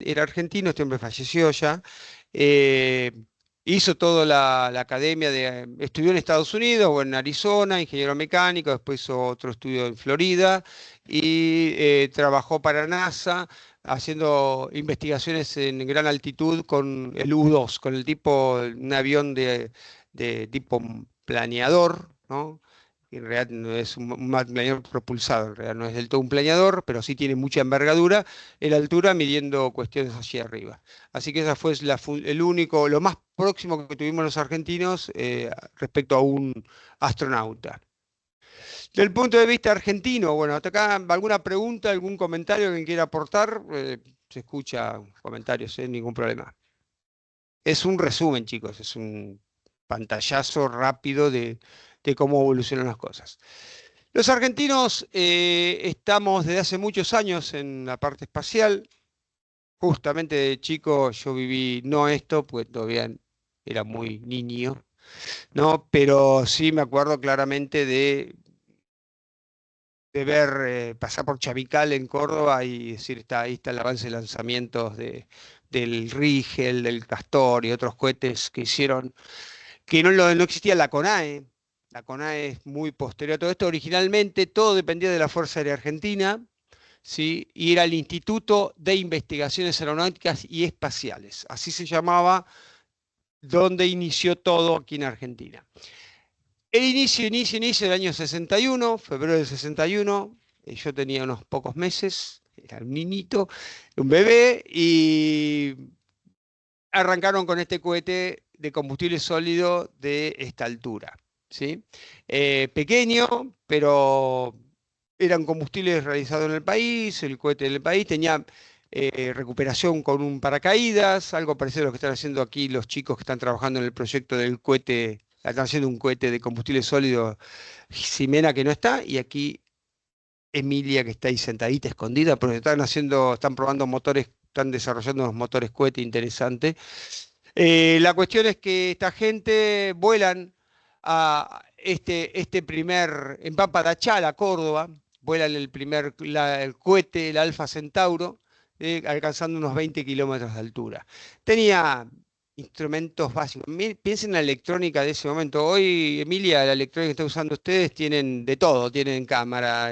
era argentino, este hombre falleció ya. eh, Hizo toda la academia estudió en Estados Unidos o en Arizona, ingeniero mecánico, después hizo otro estudio en Florida y trabajó para NASA haciendo investigaciones en gran altitud con el U-2, con el tipo, un avión de tipo planeador, ¿no? Que en realidad no es un planeador propulsado, en realidad no es del todo un planeador, pero sí tiene mucha envergadura en la altura midiendo cuestiones hacia arriba. Así que esa fue el único, lo más próximo que tuvimos los argentinos respecto a un astronauta. Del punto de vista argentino, bueno, hasta acá alguna pregunta, algún comentario que quiera aportar, se escucha comentarios, sin ningún problema. Es un resumen, chicos, es un pantallazo rápido de cómo evolucionan las cosas. Los argentinos estamos desde hace muchos años en la parte espacial. Justamente de chico yo viví, no esto, pues todavía era muy niño, ¿no? Pero sí me acuerdo claramente de ver pasar por Chavical en Córdoba y decir, ahí está el avance de lanzamientos del Rigel, del Castor y otros cohetes que hicieron, que no existía la CONAE. La CONAE es muy posterior a todo esto. Originalmente todo dependía de la Fuerza Aérea Argentina, ¿sí? Y era el Instituto de Investigaciones Aeronáuticas y Espaciales. Así se llamaba, donde inició todo aquí en Argentina. El inicio del año 61, febrero del 61, yo tenía unos pocos meses, era un niñito, un bebé, y arrancaron con este cohete de combustible sólido de esta altura, ¿sí? Pequeño, pero eran combustibles realizados en el país, el cohete del país tenía recuperación con un paracaídas, algo parecido a lo que están haciendo aquí los chicos que están trabajando en el proyecto del cohete, están haciendo un cohete de combustible sólido, Ximena que no está, y aquí Emilia que está ahí sentadita, escondida, pero están probando motores, están desarrollando unos motores cohete interesantes. La cuestión es que esta gente vuelan a este primer, en Pampa de Achala, Córdoba, vuelan el cohete, el Alfa Centauro, alcanzando unos 20 kilómetros de altura. Tenía instrumentos básicos. Piensen en la electrónica de ese momento. Hoy, Emilia, la electrónica que están usando ustedes tienen de todo, tienen cámara,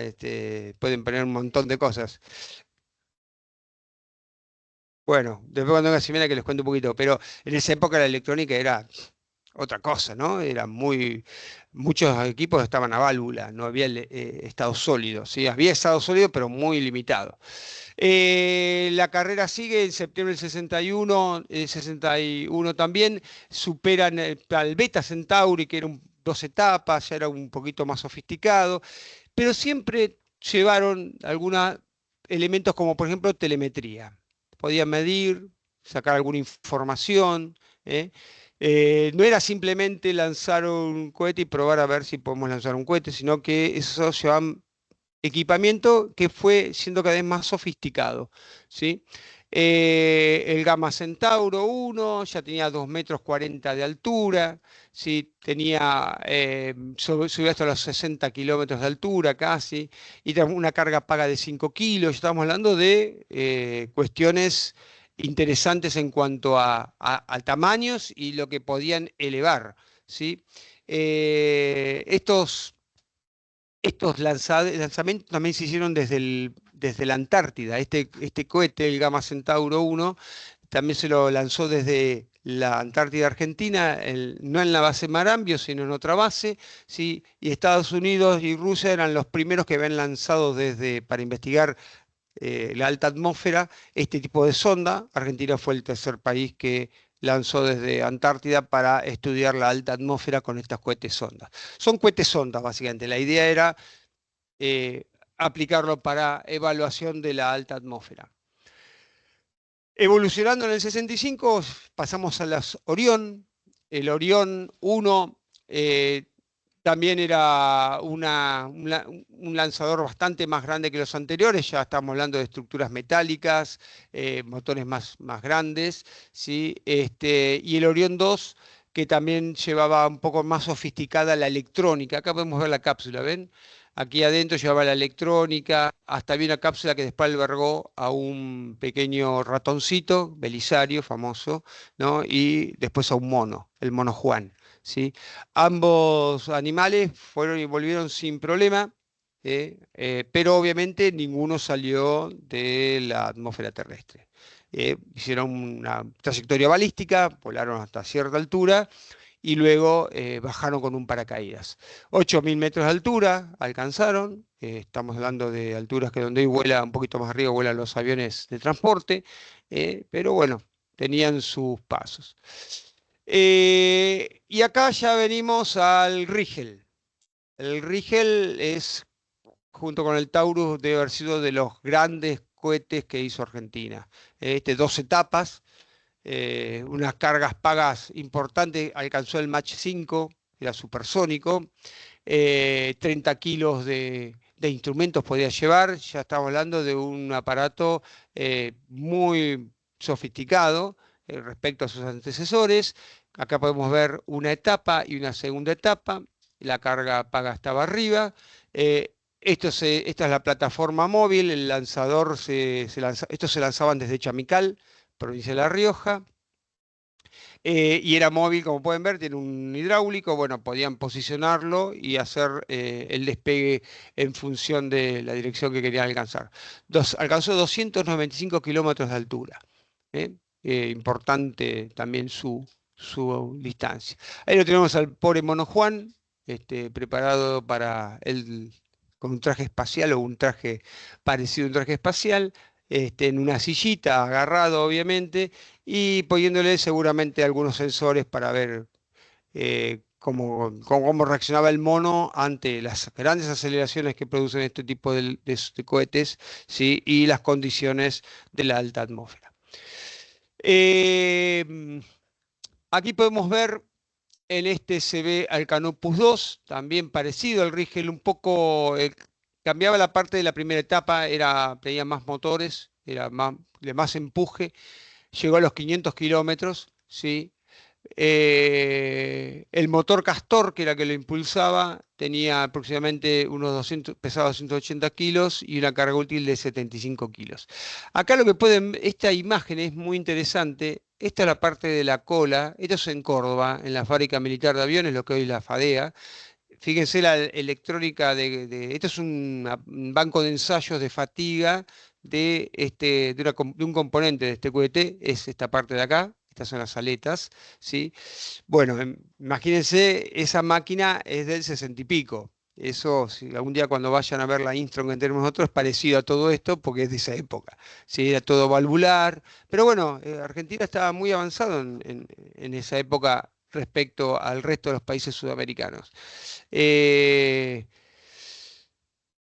pueden poner un montón de cosas. Bueno, después cuando venga Ximena que les cuento un poquito, pero en esa época la electrónica era otra cosa, ¿no? Muchos equipos estaban a válvula, no había estado sólido, ¿sí? Había estado sólido, pero muy limitado. La carrera sigue en septiembre del 61, 61 también, superan al Beta Centauri, que eran dos etapas, ya era un poquito más sofisticado, pero siempre llevaron algunos elementos como por ejemplo telemetría. Podían medir, sacar alguna información, ¿eh? No era simplemente lanzar un cohete y probar a ver si podemos lanzar un cohete, sino que eso llevaban equipamiento que fue siendo cada vez más sofisticado, ¿sí? El Gamma Centauro 1 ya tenía 2,40 m de altura, ¿sí? Subió hasta los 60 kilómetros de altura casi, y tenía una carga paga de 5 kilos. Estamos hablando de cuestiones interesantes en cuanto a tamaños y lo que podían elevar, ¿sí? Estos lanzamientos también se hicieron desde la Antártida. Este cohete, el Gamma Centauro 1, también se lo lanzó desde la Antártida Argentina, no en la base Marambio, sino en otra base, ¿sí? Y Estados Unidos y Rusia eran los primeros que habían lanzado para investigar la alta atmósfera este tipo de sonda. Argentina fue el tercer país que lanzó desde Antártida para estudiar la alta atmósfera con estas cohetes sondas. Son cohetes sondas, básicamente. La idea era eh, aplicarlo para evaluación de la alta atmósfera. Evolucionando en el 65, pasamos a las Orión. El Orión 1 también era un lanzador bastante más grande que los anteriores, ya estamos hablando de estructuras metálicas, motores más grandes, ¿sí? Y el Orión 2, que también llevaba un poco más sofisticada la electrónica. Acá podemos ver la cápsula, ¿ven? Aquí adentro llevaba la electrónica, hasta había una cápsula que después albergó a un pequeño ratoncito, Belisario, famoso, ¿no? Y después a un mono, el mono Juan, ¿sí? Ambos animales fueron y volvieron sin problema, pero obviamente ninguno salió de la atmósfera terrestre. Hicieron una trayectoria balística, volaron hasta cierta altura y luego bajaron con un paracaídas. 8.000 metros de altura alcanzaron, estamos hablando de alturas que donde hoy vuela un poquito más arriba, vuelan los aviones de transporte, pero bueno, tenían sus pasos. Y acá ya venimos al Rigel. El Rigel es, junto con el Taurus, debe haber sido de los grandes cohetes que hizo Argentina. 2 etapas, unas cargas pagas importantes, alcanzó el Mach 5, era supersónico, 30 kilos de instrumentos podía llevar, ya estamos hablando de un aparato muy sofisticado respecto a sus antecesores. Acá podemos ver una etapa y una segunda etapa, la carga paga estaba arriba. Esta es la plataforma móvil, el lanzador estos se lanzaban desde Chamical, provincia de La Rioja. Y era móvil, como pueden ver, tiene un hidráulico, bueno, podían posicionarlo y hacer el despegue en función de la dirección que querían alcanzar. Alcanzó 295 kilómetros de altura. ¿eh? Importante también su distancia. Ahí lo tenemos al pobre Mono Juan, preparado para con un traje espacial o un traje parecido a un traje espacial, en una sillita, agarrado obviamente y poniéndole seguramente algunos sensores para ver cómo reaccionaba el mono ante las grandes aceleraciones que producen este tipo de cohetes, ¿sí? Y las condiciones de la alta atmósfera. Eh, Aquí podemos ver, en este se ve al Canopus 2, también parecido al Rigel, un poco cambiaba la parte de la primera etapa, tenía más motores, era de más empuje, llegó a los 500 kilómetros, ¿sí? El motor Castor, que era que lo impulsaba, tenía aproximadamente pesaba 280 kilos y una carga útil de 75 kilos. Acá lo que esta imagen es muy interesante. Esta es la parte de la cola. Esto es en Córdoba, en la fábrica militar de aviones, lo que hoy es la FADEA. Fíjense la electrónica esto es un banco de ensayos de fatiga de un componente de este cohete, es esta parte de acá, estas son las aletas, ¿sí? Bueno, imagínense, esa máquina es del 60 y pico. Eso, si algún día cuando vayan a ver la Instron que tenemos nosotros, es parecido a todo esto porque es de esa época. ¿Sí? Era todo valvular. Pero bueno, Argentina estaba muy avanzado en esa época respecto al resto de los países sudamericanos. Eh,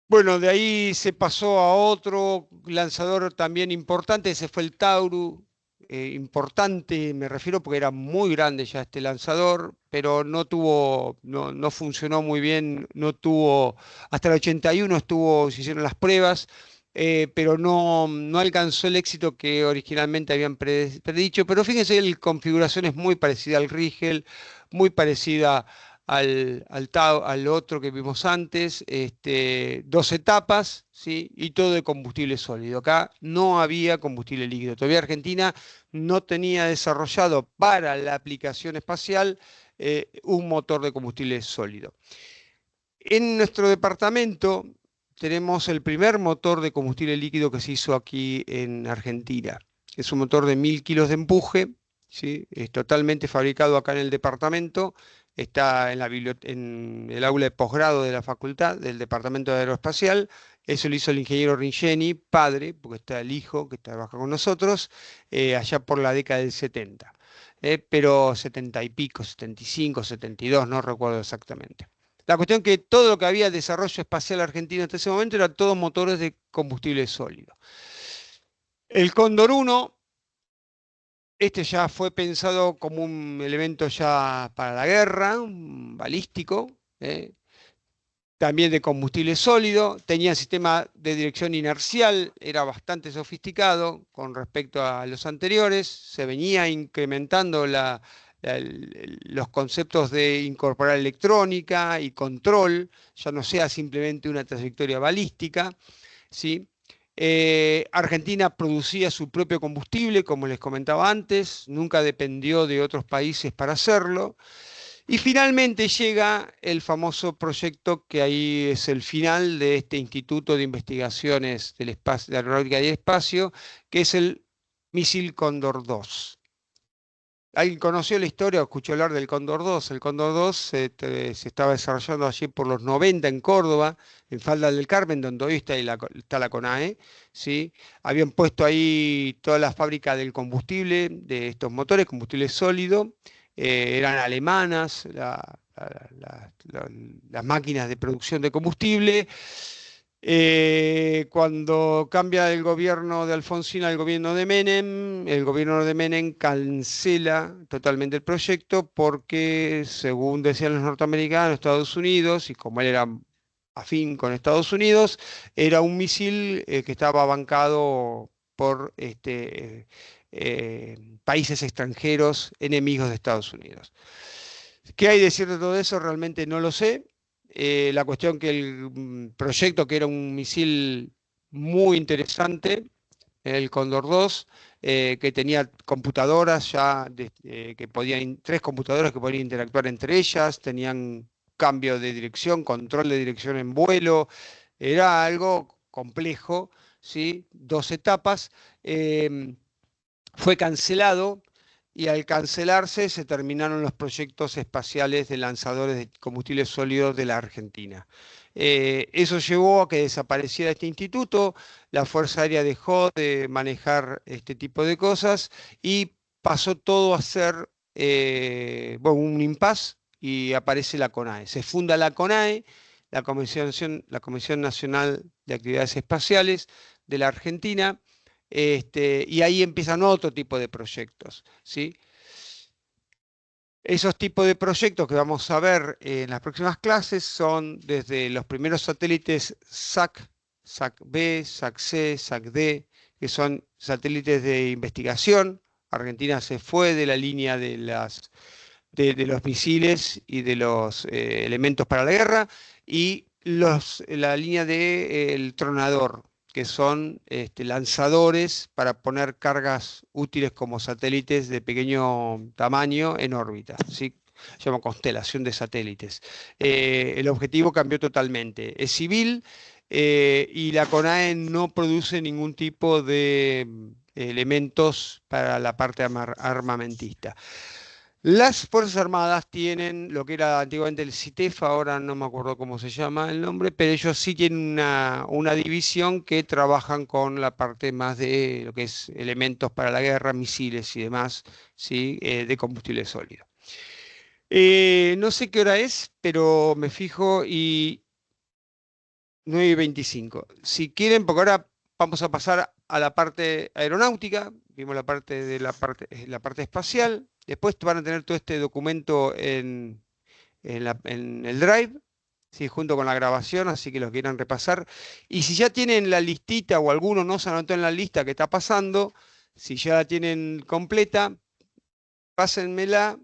bueno, de ahí se pasó a otro lanzador también importante, ese fue el Tauru. Importante, me refiero porque era muy grande ya este lanzador, pero no funcionó muy bien, hasta el 81 se hicieron las pruebas, pero no alcanzó el éxito que originalmente habían predicho. Pero fíjense, la configuración es muy parecida al Rigel, muy parecida al otro que vimos antes, 2 etapas, ¿sí? Y todo de combustible sólido. Acá no había combustible líquido. Todavía Argentina no tenía desarrollado para la aplicación espacial un motor de combustible sólido. En nuestro departamento tenemos el primer motor de combustible líquido que se hizo aquí en Argentina. Es un motor de 1.000 kilos de empuje, ¿sí? Es totalmente fabricado acá en el departamento. Está en el aula de posgrado de la facultad del Departamento de Aeroespacial. Eso lo hizo el ingeniero Ringeni, padre, porque está el hijo que trabaja con nosotros, allá por la década del 70. Pero 70 y pico, 75, 72, no recuerdo exactamente. La cuestión que todo lo que había desarrollo espacial argentino hasta ese momento era todos motores de combustible sólido. El Cóndor 1, este ya fue pensado como un elemento ya para la guerra, un balístico, también de combustible sólido, tenía sistema de dirección inercial, era bastante sofisticado con respecto a los anteriores, se venía incrementando la los conceptos de incorporar electrónica y control, ya no sea simplemente una trayectoria balística, ¿sí? Argentina producía su propio combustible, como les comentaba antes, nunca dependió de otros países para hacerlo. Y finalmente llega el famoso proyecto que ahí es el final de este Instituto de Investigaciones del Espacio, de Aeronáutica y Espacio, que es el misil Cóndor 2. ¿Alguien conoció la historia o escuchó hablar del Cóndor 2? El Cóndor 2 se estaba desarrollando allí por los 90 en Córdoba, en Falda del Carmen, donde hoy está la CONAE, ¿sí? Habían puesto ahí toda la fábrica del combustible, de estos motores, combustible sólido, eran alemanas las máquinas de producción de combustible. Cuando cambia el gobierno de Alfonsín al gobierno de Menem, el gobierno de Menem cancela totalmente el proyecto porque, según decían los norteamericanos, Estados Unidos, y como él era afín con Estados Unidos, era un misil que estaba bancado por países extranjeros enemigos de Estados Unidos. ¿Qué hay de cierto de todo eso? Realmente no lo sé. La cuestión que el proyecto, que era un misil muy interesante, el Cóndor 2, que tenía computadoras ya, que podían, tres computadoras que podían interactuar entre ellas, tenían cambio de dirección, control de dirección en vuelo, era algo complejo, ¿sí? Dos etapas. Em, Fue cancelado y al cancelarse se terminaron los proyectos espaciales de lanzadores de combustibles sólidos de la Argentina. Eso llevó a que desapareciera este instituto, la Fuerza Aérea dejó de manejar este tipo de cosas y pasó todo a ser bueno, un impasse y aparece la CONAE. Se funda la CONAE, la Comisión Nacional de Actividades Espaciales de la Argentina, y ahí empiezan otro tipo de proyectos, ¿sí? Esos tipos de proyectos que vamos a ver en las próximas clases son desde los primeros satélites SAC, SAC-B, SAC-C, SAC-D, que son satélites de investigación. Argentina se fue de la línea de los misiles y de los elementos para la guerra, y la línea del tronador, que son lanzadores para poner cargas útiles como satélites de pequeño tamaño en órbita, ¿sí? Se llama constelación de satélites. El objetivo cambió totalmente. Es civil, y la CONAE no produce ningún tipo de elementos para la parte armamentista. Las Fuerzas Armadas tienen lo que era antiguamente el CITEF, ahora no me acuerdo cómo se llama el nombre, pero ellos sí tienen una división que trabajan con la parte más de lo que es elementos para la guerra, misiles y demás, ¿sí? De combustible sólido. No sé qué hora es, pero me fijo y 9:25. Si quieren, porque ahora vamos a pasar a la parte aeronáutica, vimos la parte espacial, después van a tener todo este documento en el Drive, ¿sí? Junto con la grabación, así que los quieran repasar. Y si ya tienen la listita o alguno no se anotó en la lista que está pasando, si ya la tienen completa, pásenmela,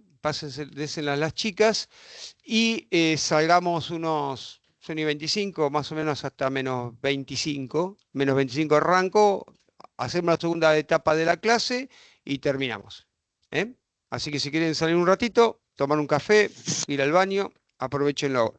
désenla a las chicas y salgamos son y 25, más o menos hasta menos 25 arranco, hacemos la segunda etapa de la clase y terminamos. ¿Eh? Así que si quieren salir un ratito, tomar un café, ir al baño, aprovechenlo.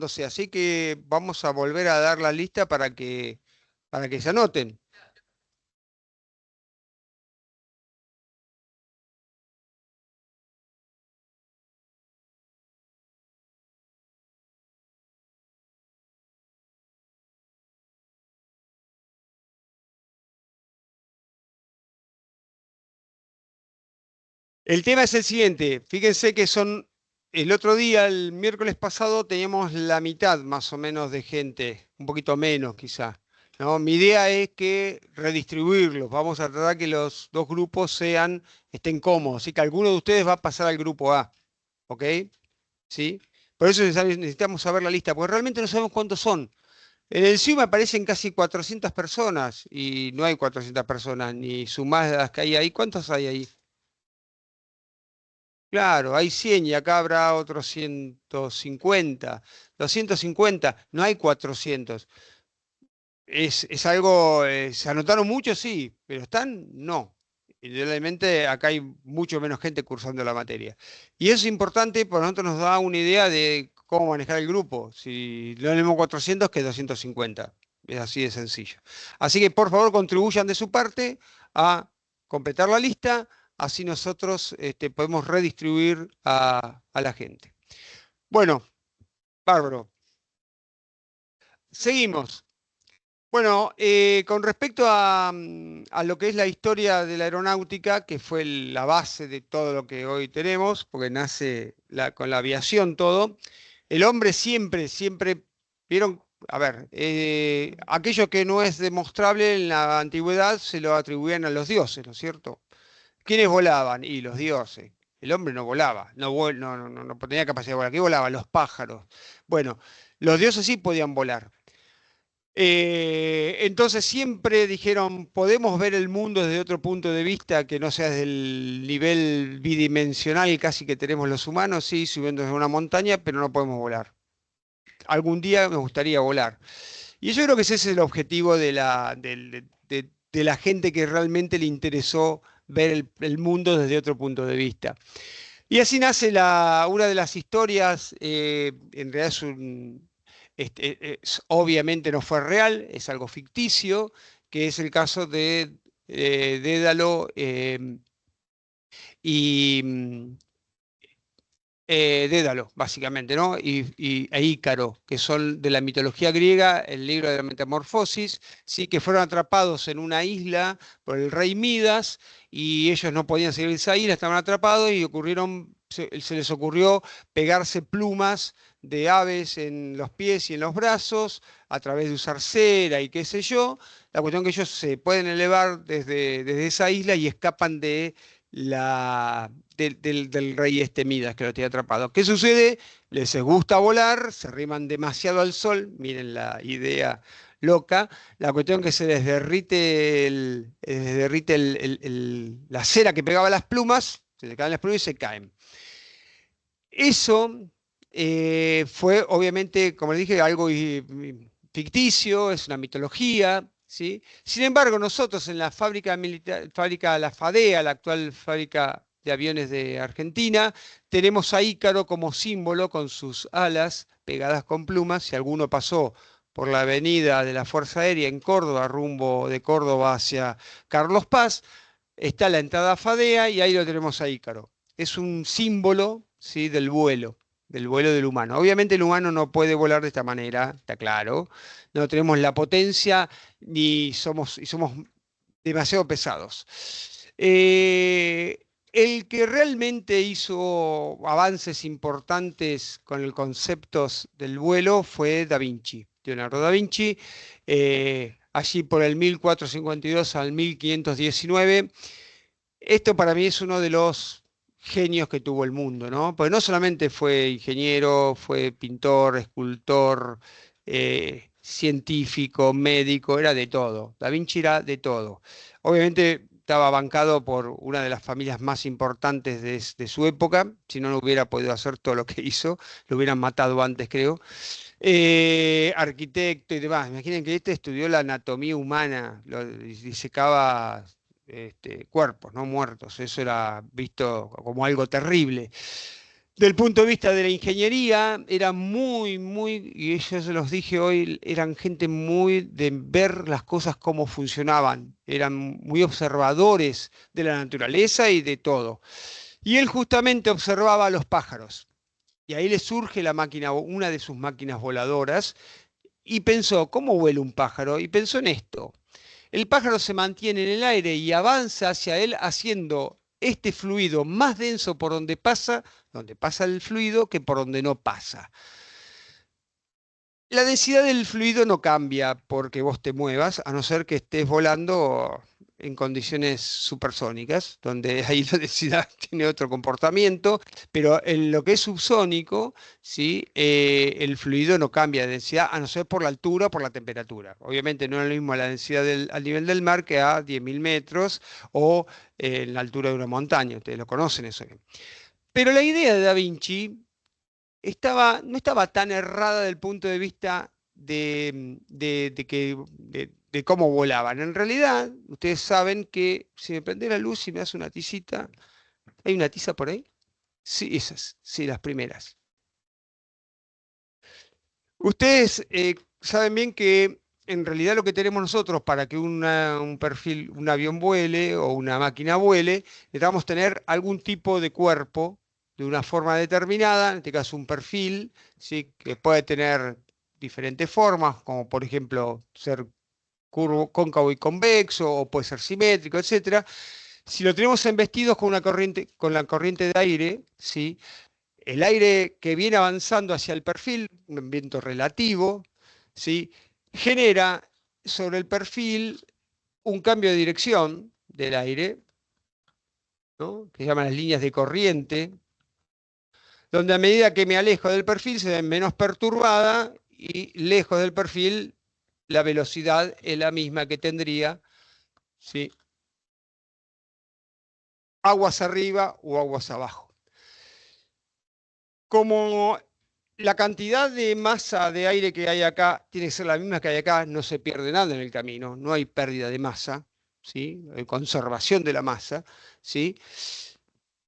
Así que vamos a volver a dar la lista para que se anoten. El tema es el siguiente, fíjense que el otro día, el miércoles pasado, teníamos la mitad más o menos de gente, un poquito menos quizá, ¿no? Mi idea es que redistribuirlos, vamos a tratar que los dos grupos estén cómodos, así que alguno de ustedes va a pasar al grupo A, ¿ok? ¿Sí? Por eso necesitamos saber la lista, porque realmente no sabemos cuántos son. En el Zoom aparecen casi 400 personas y no hay 400 personas, ni sumadas las que hay ahí. ¿Cuántos hay ahí? Claro, hay 100 y acá habrá otros 150, 250, no hay 400. Es algo, ¿se anotaron muchos? Sí, pero ¿están? No. Indudablemente acá hay mucho menos gente cursando la materia. Y eso es importante porque nosotros nos da una idea de cómo manejar el grupo. Si no tenemos 400 que 250. Es así de sencillo. Así que por favor contribuyan de su parte a completar la lista, así nosotros podemos redistribuir a la gente. Bueno, bárbaro. Seguimos. Bueno, con respecto a lo que es la historia de la aeronáutica, que fue la base de todo lo que hoy tenemos, porque nace con la aviación todo, el hombre siempre, siempre, vieron, a ver, aquello que no es demostrable en la antigüedad se lo atribuían a los dioses, ¿no es cierto? ¿Quiénes volaban? Y los dioses. El hombre no volaba, no tenía capacidad de volar. ¿Qué volaban? Los pájaros. Bueno, los dioses sí podían volar. Entonces siempre dijeron, podemos ver el mundo desde otro punto de vista que no sea desde el nivel bidimensional casi que tenemos los humanos, sí, subiendo desde una montaña, pero no podemos volar. Algún día me gustaría volar. Y yo creo que ese es el objetivo de la gente que realmente le interesó ver el mundo desde otro punto de vista. Y así nace una de las historias, en realidad obviamente no fue real, es algo ficticio, que es el caso de Dédalo y Dédalo, básicamente, ¿no? E Ícaro, que son de la mitología griega, el libro de la Metamorfosis, sí, que fueron atrapados en una isla por el rey Midas y ellos no podían salir de esa isla, estaban atrapados y se les ocurrió pegarse plumas de aves en los pies y en los brazos a través de usar cera y qué sé yo. La cuestión que ellos se pueden elevar desde esa isla y escapan del rey este Midas que lo tiene atrapado. ¿Qué sucede? Les gusta volar, se arriman demasiado al sol, miren la idea loca, la cuestión que se les derrite, la cera que pegaba las plumas, se le caen las plumas y se caen. Eso fue obviamente, como les dije, algo ficticio, es una mitología, ¿sí? Sin embargo, nosotros en la fábrica militar, la FADEA, la actual fábrica de aviones de Argentina, tenemos a Ícaro como símbolo con sus alas pegadas con plumas. Si alguno pasó por la avenida de la Fuerza Aérea en Córdoba, rumbo de Córdoba hacia Carlos Paz, está la entrada a FADEA y ahí lo tenemos a Ícaro. Es un símbolo, ¿sí?, del vuelo del humano. Obviamente el humano no puede volar de esta manera, está claro. No tenemos la potencia y somos demasiado pesados. El que realmente hizo avances importantes con el concepto del vuelo fue Da Vinci, Leonardo da Vinci, allí por el 1452 al 1519. Esto para mí es uno de los genios que tuvo el mundo, ¿no? Porque no solamente fue ingeniero, fue pintor, escultor, científico, médico, era de todo. Da Vinci era de todo. Obviamente estaba bancado por una de las familias más importantes de su época, si no, no hubiera podido hacer todo lo que hizo, lo hubieran matado antes, creo. Arquitecto y demás. Imaginen que este estudió la anatomía humana, disecaba cuerpos, no muertos. Eso era visto como algo terrible. Del punto de vista de la ingeniería, era y yo se los dije hoy, eran gente muy de ver las cosas cómo funcionaban, eran muy observadores de la naturaleza y de todo. Y él justamente observaba a los pájaros. Y ahí le surge la máquina, una de sus máquinas voladoras, y pensó, ¿cómo vuela un pájaro? Y pensó en esto. El pájaro se mantiene en el aire y avanza hacia él haciendo este fluido más denso por donde pasa el fluido, que por donde no pasa. La densidad del fluido no cambia porque vos te muevas, a no ser que estés volando en condiciones supersónicas, donde ahí la densidad tiene otro comportamiento, pero en lo que es subsónico, ¿sí? El fluido no cambia de densidad, a no ser por la altura o por la temperatura. Obviamente no es lo mismo la densidad al nivel del mar que a 10.000 metros o en la altura de una montaña, ustedes lo conocen eso. Pero la idea de Da Vinci no estaba tan errada del punto de vista de cómo volaban. En realidad, ustedes saben que si me prende la luz y me hace una tisita, ¿hay una tiza por ahí? Sí, esas, sí, las primeras. Ustedes saben bien que en realidad lo que tenemos nosotros para que un perfil, un avión vuele o una máquina vuele, necesitamos tener algún tipo de cuerpo de una forma determinada, en este caso un perfil, ¿sí? Que puede tener diferentes formas, como por ejemplo ser curvo, cóncavo y convexo, o puede ser simétrico, etcétera. Si lo tenemos embestidos con una corriente, con la corriente de aire, ¿sí? El aire que viene avanzando hacia el perfil, un viento relativo, ¿sí? Genera sobre el perfil un cambio de dirección del aire, ¿no? Que se llaman las líneas de corriente, donde a medida que me alejo del perfil se ve menos perturbada y lejos del perfil la velocidad es la misma que tendría, ¿sí? Aguas arriba o aguas abajo. Como la cantidad de masa de aire que hay acá tiene que ser la misma que hay acá, no se pierde nada en el camino, no hay pérdida de masa, ¿sí? Hay conservación de la masa, ¿sí?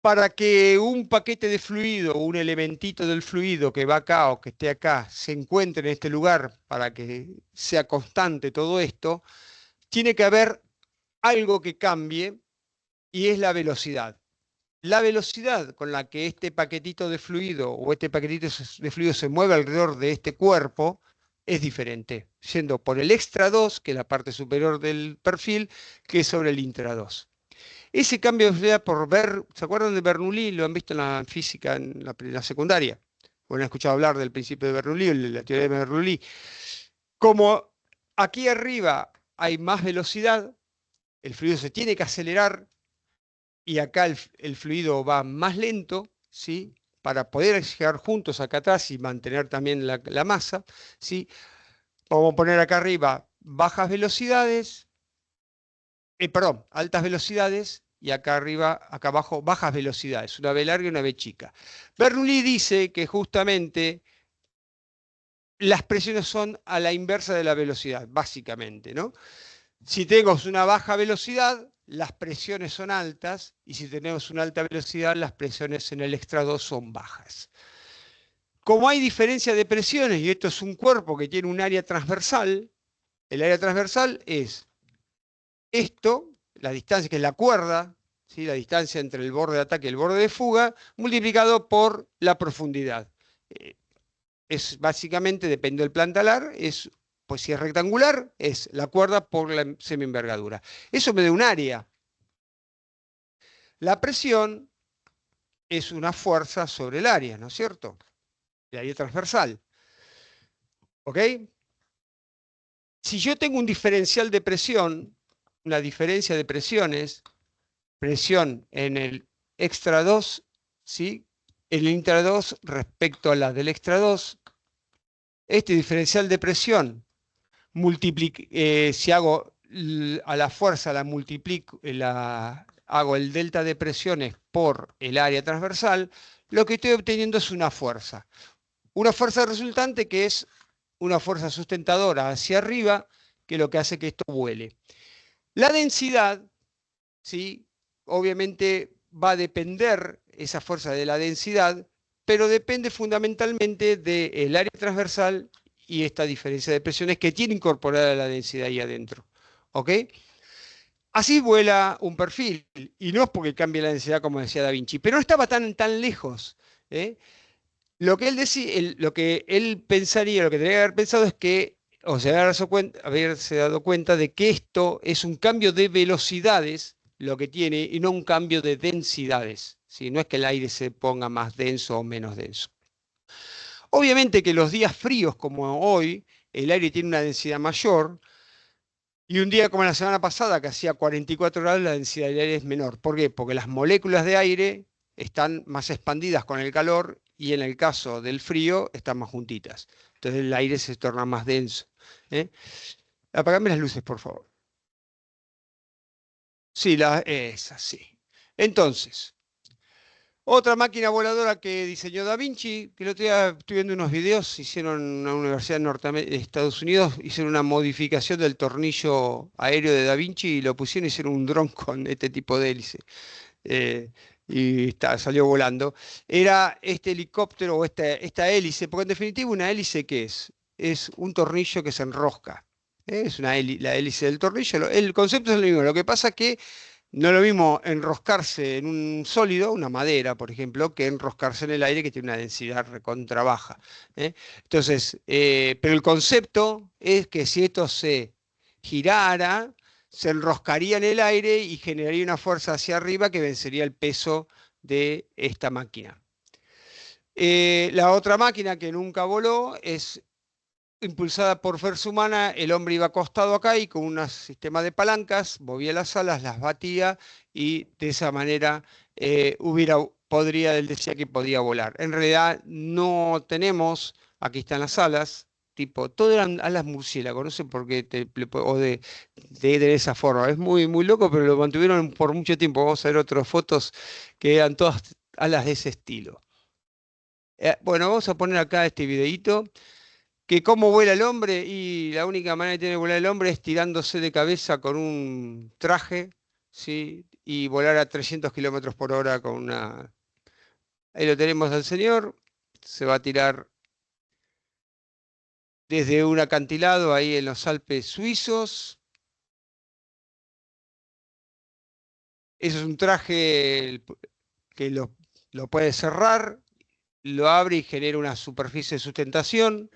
Para que un paquete de fluido, un elementito del fluido que va acá o que esté acá, se encuentre en este lugar para que sea constante todo esto, tiene que haber algo que cambie y es la velocidad. La velocidad con la que este paquetito de fluido o este paquetito de fluido se mueve alrededor de este cuerpo es diferente, siendo por el extra 2, que es la parte superior del perfil, que sobre el intra 2. Ese cambio se da por ver, ¿se acuerdan de Bernoulli? Lo han visto en la física en la secundaria. Bueno, han escuchado hablar del principio de Bernoulli, la teoría de Bernoulli. Como aquí arriba hay más velocidad, el fluido se tiene que acelerar y acá el fluido va más lento, ¿sí? Para poder llegar juntos acá atrás y mantener también la masa, ¿sí? Vamos a poner acá arriba bajas velocidades, perdón, altas velocidades y acá arriba, acá abajo, bajas velocidades, una V larga y una V chica. Bernoulli dice que justamente las presiones son a la inversa de la velocidad, básicamente, ¿no? Si tenemos una baja velocidad, las presiones son altas, y si tenemos una alta velocidad, las presiones en el extra 2 son bajas. Como hay diferencia de presiones, y esto es un cuerpo que tiene un área transversal, el área transversal es esto, la distancia que es la cuerda, ¿sí? La distancia entre el borde de ataque y el borde de fuga, multiplicado por la profundidad. Eh, es básicamente, depende del plan talar, pues si es rectangular, es la cuerda por la semienvergadura. Eso me da un área. La presión es una fuerza sobre el área, ¿no es cierto? El área transversal. ¿Ok? Si yo tengo un diferencial de presión, una diferencia de presiones, presión en el extra 2, ¿sí? En el intra 2 respecto a la del extra 2, este diferencial de presión, si hago a la fuerza, la multiplico, hago el delta de presiones por el área transversal, lo que estoy obteniendo es una fuerza. Una fuerza resultante que es una fuerza sustentadora hacia arriba, que lo que hace que esto vuele. La densidad, ¿sí? Obviamente va a depender esa fuerza de la densidad pero depende fundamentalmente del área transversal y esta diferencia de presiones que tiene incorporada la densidad ahí adentro. ¿Ok? Así vuela un perfil, y no es porque cambie la densidad como decía Da Vinci, pero no estaba tan lejos. ¿Eh? Lo que él decía, lo que él pensaría, lo que tendría que haber pensado es que, o sea, haberse dado cuenta de que esto es un cambio de velocidades lo que tiene y no un cambio de densidades. ¿Sí? No es que el aire se ponga más denso o menos denso. Obviamente que los días fríos como hoy, el aire tiene una densidad mayor, y un día como la semana pasada, que hacía 44 grados, la densidad del aire es menor. ¿Por qué? Porque las moléculas de aire están más expandidas con el calor y en el caso del frío están más juntitas. Entonces el aire se torna más denso. ¿Eh? Apagame las luces, por favor. Sí, es así. Entonces, otra máquina voladora que diseñó Da Vinci, que el otro día estoy viendo unos videos, hicieron en una universidad de Estados Unidos, hicieron una modificación del tornillo aéreo de Da Vinci y lo pusieron y hicieron un dron con este tipo de hélice. eh, y salió volando. Era este helicóptero o esta hélice, porque en definitiva una hélice ¿qué es? Es un tornillo que se enrosca. Es la hélice del tornillo. El concepto es lo mismo. Lo que pasa es que no es lo mismo enroscarse en un sólido, una madera, por ejemplo, que enroscarse en el aire que tiene una densidad recontra baja. ¿Eh? Entonces, pero el concepto es que si esto se girara, se enroscaría en el aire y generaría una fuerza hacia arriba que vencería el peso de esta máquina. La otra máquina que nunca voló es impulsada por fuerza humana, el hombre iba acostado acá y con un sistema de palancas movía las alas, las batía y de esa manera él decía que podía volar. En realidad no tenemos, aquí están las alas, tipo, todo eran alas murciélagos, no sé por qué, de esa forma. Es muy loco, pero lo mantuvieron por mucho tiempo. Vamos a ver otras fotos que eran todas alas de ese estilo. Bueno, vamos a poner acá este videíto que cómo vuela el hombre y la única manera que tiene de volar el hombre es tirándose de cabeza con un traje, ¿sí? Y volar a 300 kilómetros por hora con una... Ahí lo tenemos al señor, se va a tirar desde un acantilado ahí en los Alpes suizos. Eso es un traje que lo puede cerrar, lo abre y genera una superficie de sustentación,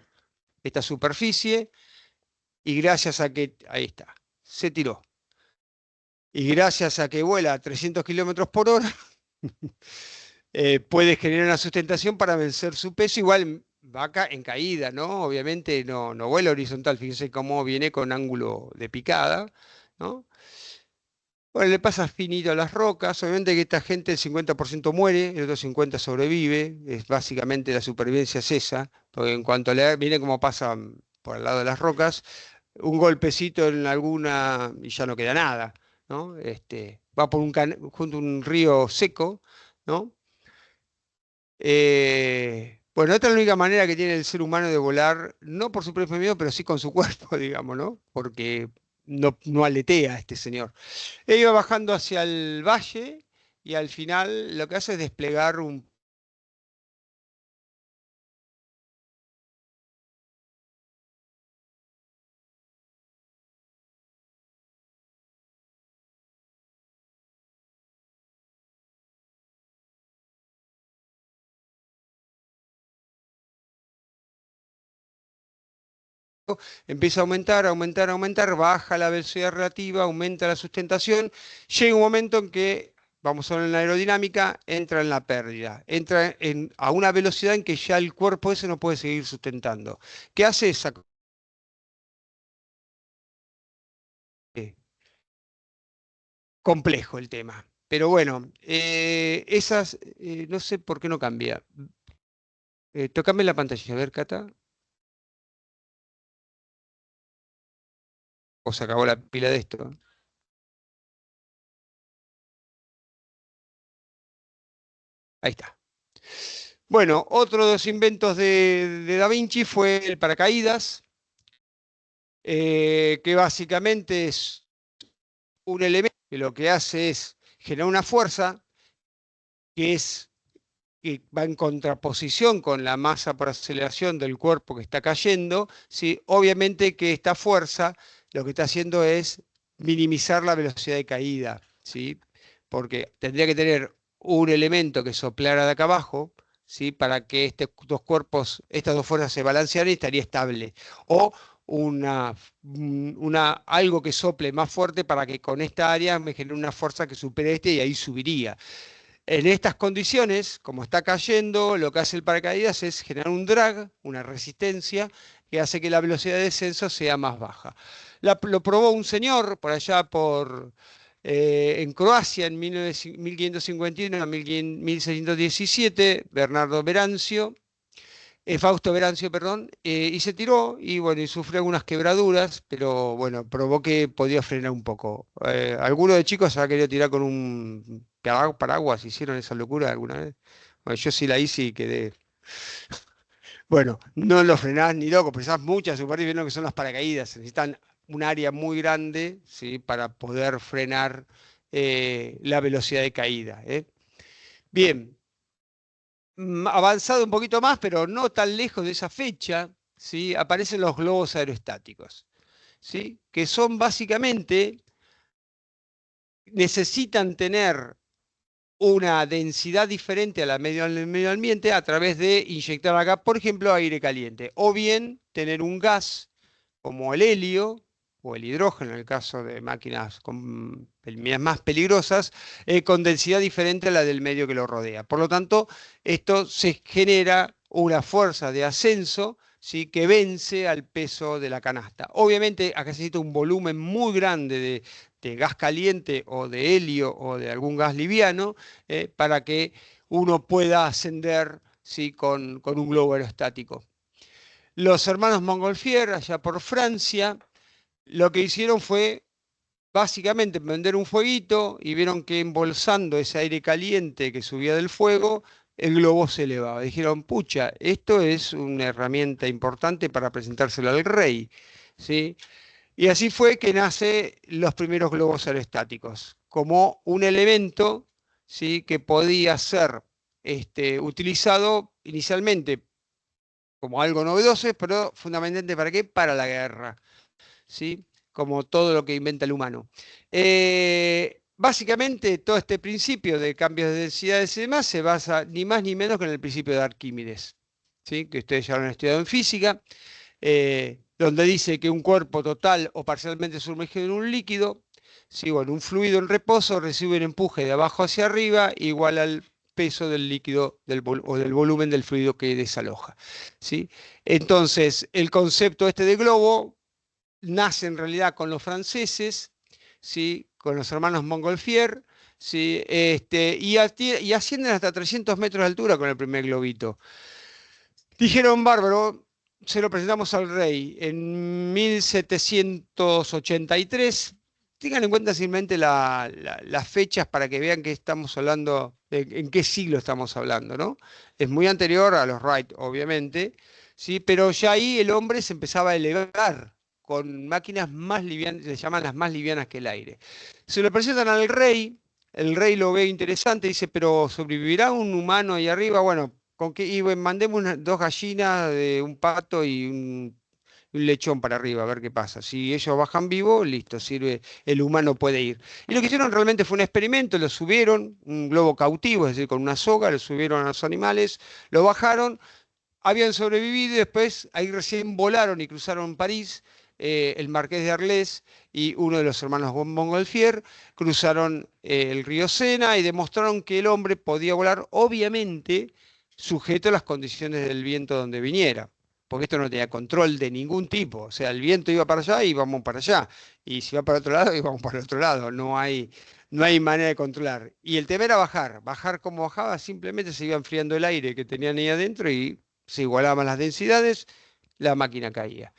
esta superficie, y gracias a que... Ahí está, se tiró. Y gracias a que vuela a 300 kilómetros por hora, puede generar una sustentación para vencer su peso. Igual va acá en caída, ¿no? Obviamente no vuela horizontal, fíjense cómo viene con ángulo de picada, ¿no? Bueno, le pasa finito a las rocas. Obviamente que esta gente, el 50% muere, el otro 50% sobrevive. Es básicamente la supervivencia es esa, porque en cuanto le viene como pasa por el lado de las rocas, un golpecito en alguna y ya no queda nada, ¿no? Va por junto a un río seco, ¿no? Bueno, esta es la única manera que tiene el ser humano de volar, no por su propio medio, pero sí con su cuerpo, digamos, ¿no? Porque no aletea este señor. Él iba bajando hacia el valle y al final lo que hace es desplegar un... Empieza a aumentar, aumentar, aumentar, baja la velocidad relativa, aumenta la sustentación, llega un momento en que, vamos a ver en la aerodinámica, entra en la pérdida, a una velocidad en que ya el cuerpo ese no puede seguir sustentando. ¿Qué hace esa? Complejo el tema. Pero bueno, no sé por qué no cambia. Tócame la pantalla, a ver, Cata. O se acabó la pila de esto. Ahí está. Bueno, otro de los inventos de Da Vinci fue el paracaídas, que básicamente es un elemento que lo que hace es generar una fuerza que es que va en contraposición con la masa por aceleración del cuerpo que está cayendo, ¿sí? Obviamente que esta fuerza lo que está haciendo es minimizar la velocidad de caída, ¿sí? Porque tendría que tener un elemento que soplara de acá abajo, ¿sí? Para que estos dos cuerpos, estas dos fuerzas se balancearan y estaría estable. O algo que sople más fuerte para que con esta área me genere una fuerza que supere este y ahí subiría. En estas condiciones, como está cayendo, lo que hace el paracaídas es generar un drag, una resistencia, que hace que la velocidad de descenso sea más baja. Lo probó un señor por allá en Croacia en 1551 a 1617, Bernardo Verancio, Fausto Verancio, perdón, y se tiró y bueno, y sufrió algunas quebraduras, pero bueno, probó que podía frenar un poco. ¿Alguno de chicos se ha querido tirar con un paraguas? ¿Hicieron esa locura alguna vez? Bueno, yo sí la hice y quedé. Bueno, no lo frenás ni loco, pesás mucha superficie, viendo que son las paracaídas, necesitan un área muy grande, ¿sí? Para poder frenar la velocidad de caída, ¿eh? Bien. Avanzado un poquito más, pero no tan lejos de esa fecha, ¿sí? Aparecen los globos aerostáticos, ¿sí? Que son básicamente, necesitan tener una densidad diferente a la del medio ambiente a través de inyectar acá, por ejemplo, aire caliente, o bien tener un gas como el helio o el hidrógeno en el caso de máquinas más peligrosas, con densidad diferente a la del medio que lo rodea. Por lo tanto, esto se genera una fuerza de ascenso, ¿sí? Que vence al peso de la canasta. Obviamente, acá se necesita un volumen muy grande de gas caliente o de helio o de algún gas liviano, para que uno pueda ascender, ¿sí? Con un globo aerostático. Los hermanos Montgolfier, allá por Francia, lo que hicieron fue básicamente prender un fueguito y vieron que embolsando ese aire caliente que subía del fuego, el globo se elevaba. Dijeron, pucha, esto es una herramienta importante para presentárselo al rey, ¿sí? Y así fue que nace los primeros globos aerostáticos, como un elemento, ¿sí? Que podía ser utilizado inicialmente como algo novedoso, pero fundamentalmente ¿para qué? Para la guerra, ¿sí? Como todo lo que inventa el humano. Básicamente, todo este principio de cambios de densidades y demás se basa ni más ni menos que en el principio de Arquímedes, ¿sí? Que ustedes ya lo han estudiado en física, donde dice que un cuerpo total o parcialmente sumergido en un líquido, ¿sí? Bueno, un fluido en reposo recibe un empuje de abajo hacia arriba igual al peso del líquido o del volumen del fluido que desaloja, ¿sí? Entonces, el concepto este de globo nace en realidad con los franceses, ¿sí? Con los hermanos Montgolfier, ¿sí? Y ascienden hasta 300 metros de altura con el primer globito. Dijeron, bárbaro, se lo presentamos al rey en 1783. Tengan en cuenta simplemente las fechas para que vean que estamos hablando, en qué siglo estamos hablando, ¿no? Es muy anterior a los Wright, obviamente, ¿sí? Pero ya ahí el hombre se empezaba a elevar con máquinas más livianas, se llaman las más livianas que el aire. Se lo presentan al rey, el rey lo ve interesante, dice, pero ¿sobrevivirá un humano ahí arriba? Bueno, con que y bueno, mandemos dos gallinas, un pato y un lechón para arriba, a ver qué pasa. Si ellos bajan vivos, listo, sirve, el humano puede ir. Y lo que hicieron realmente fue un experimento, lo subieron, un globo cautivo, es decir, con una soga, lo subieron a los animales, lo bajaron, habían sobrevivido y después ahí recién volaron y cruzaron París. El marqués de Arles y uno de los hermanos Montgolfier cruzaron el río Sena y demostraron que el hombre podía volar, obviamente, sujeto a las condiciones del viento donde viniera, porque esto no tenía control de ningún tipo. O sea, el viento iba para allá y vamos para allá. Y si va para otro lado, íbamos para el otro lado. No hay manera de controlar. Y el tema era bajar. Bajar como bajaba, simplemente se iba enfriando el aire que tenían ahí adentro y se igualaban las densidades, la máquina caía.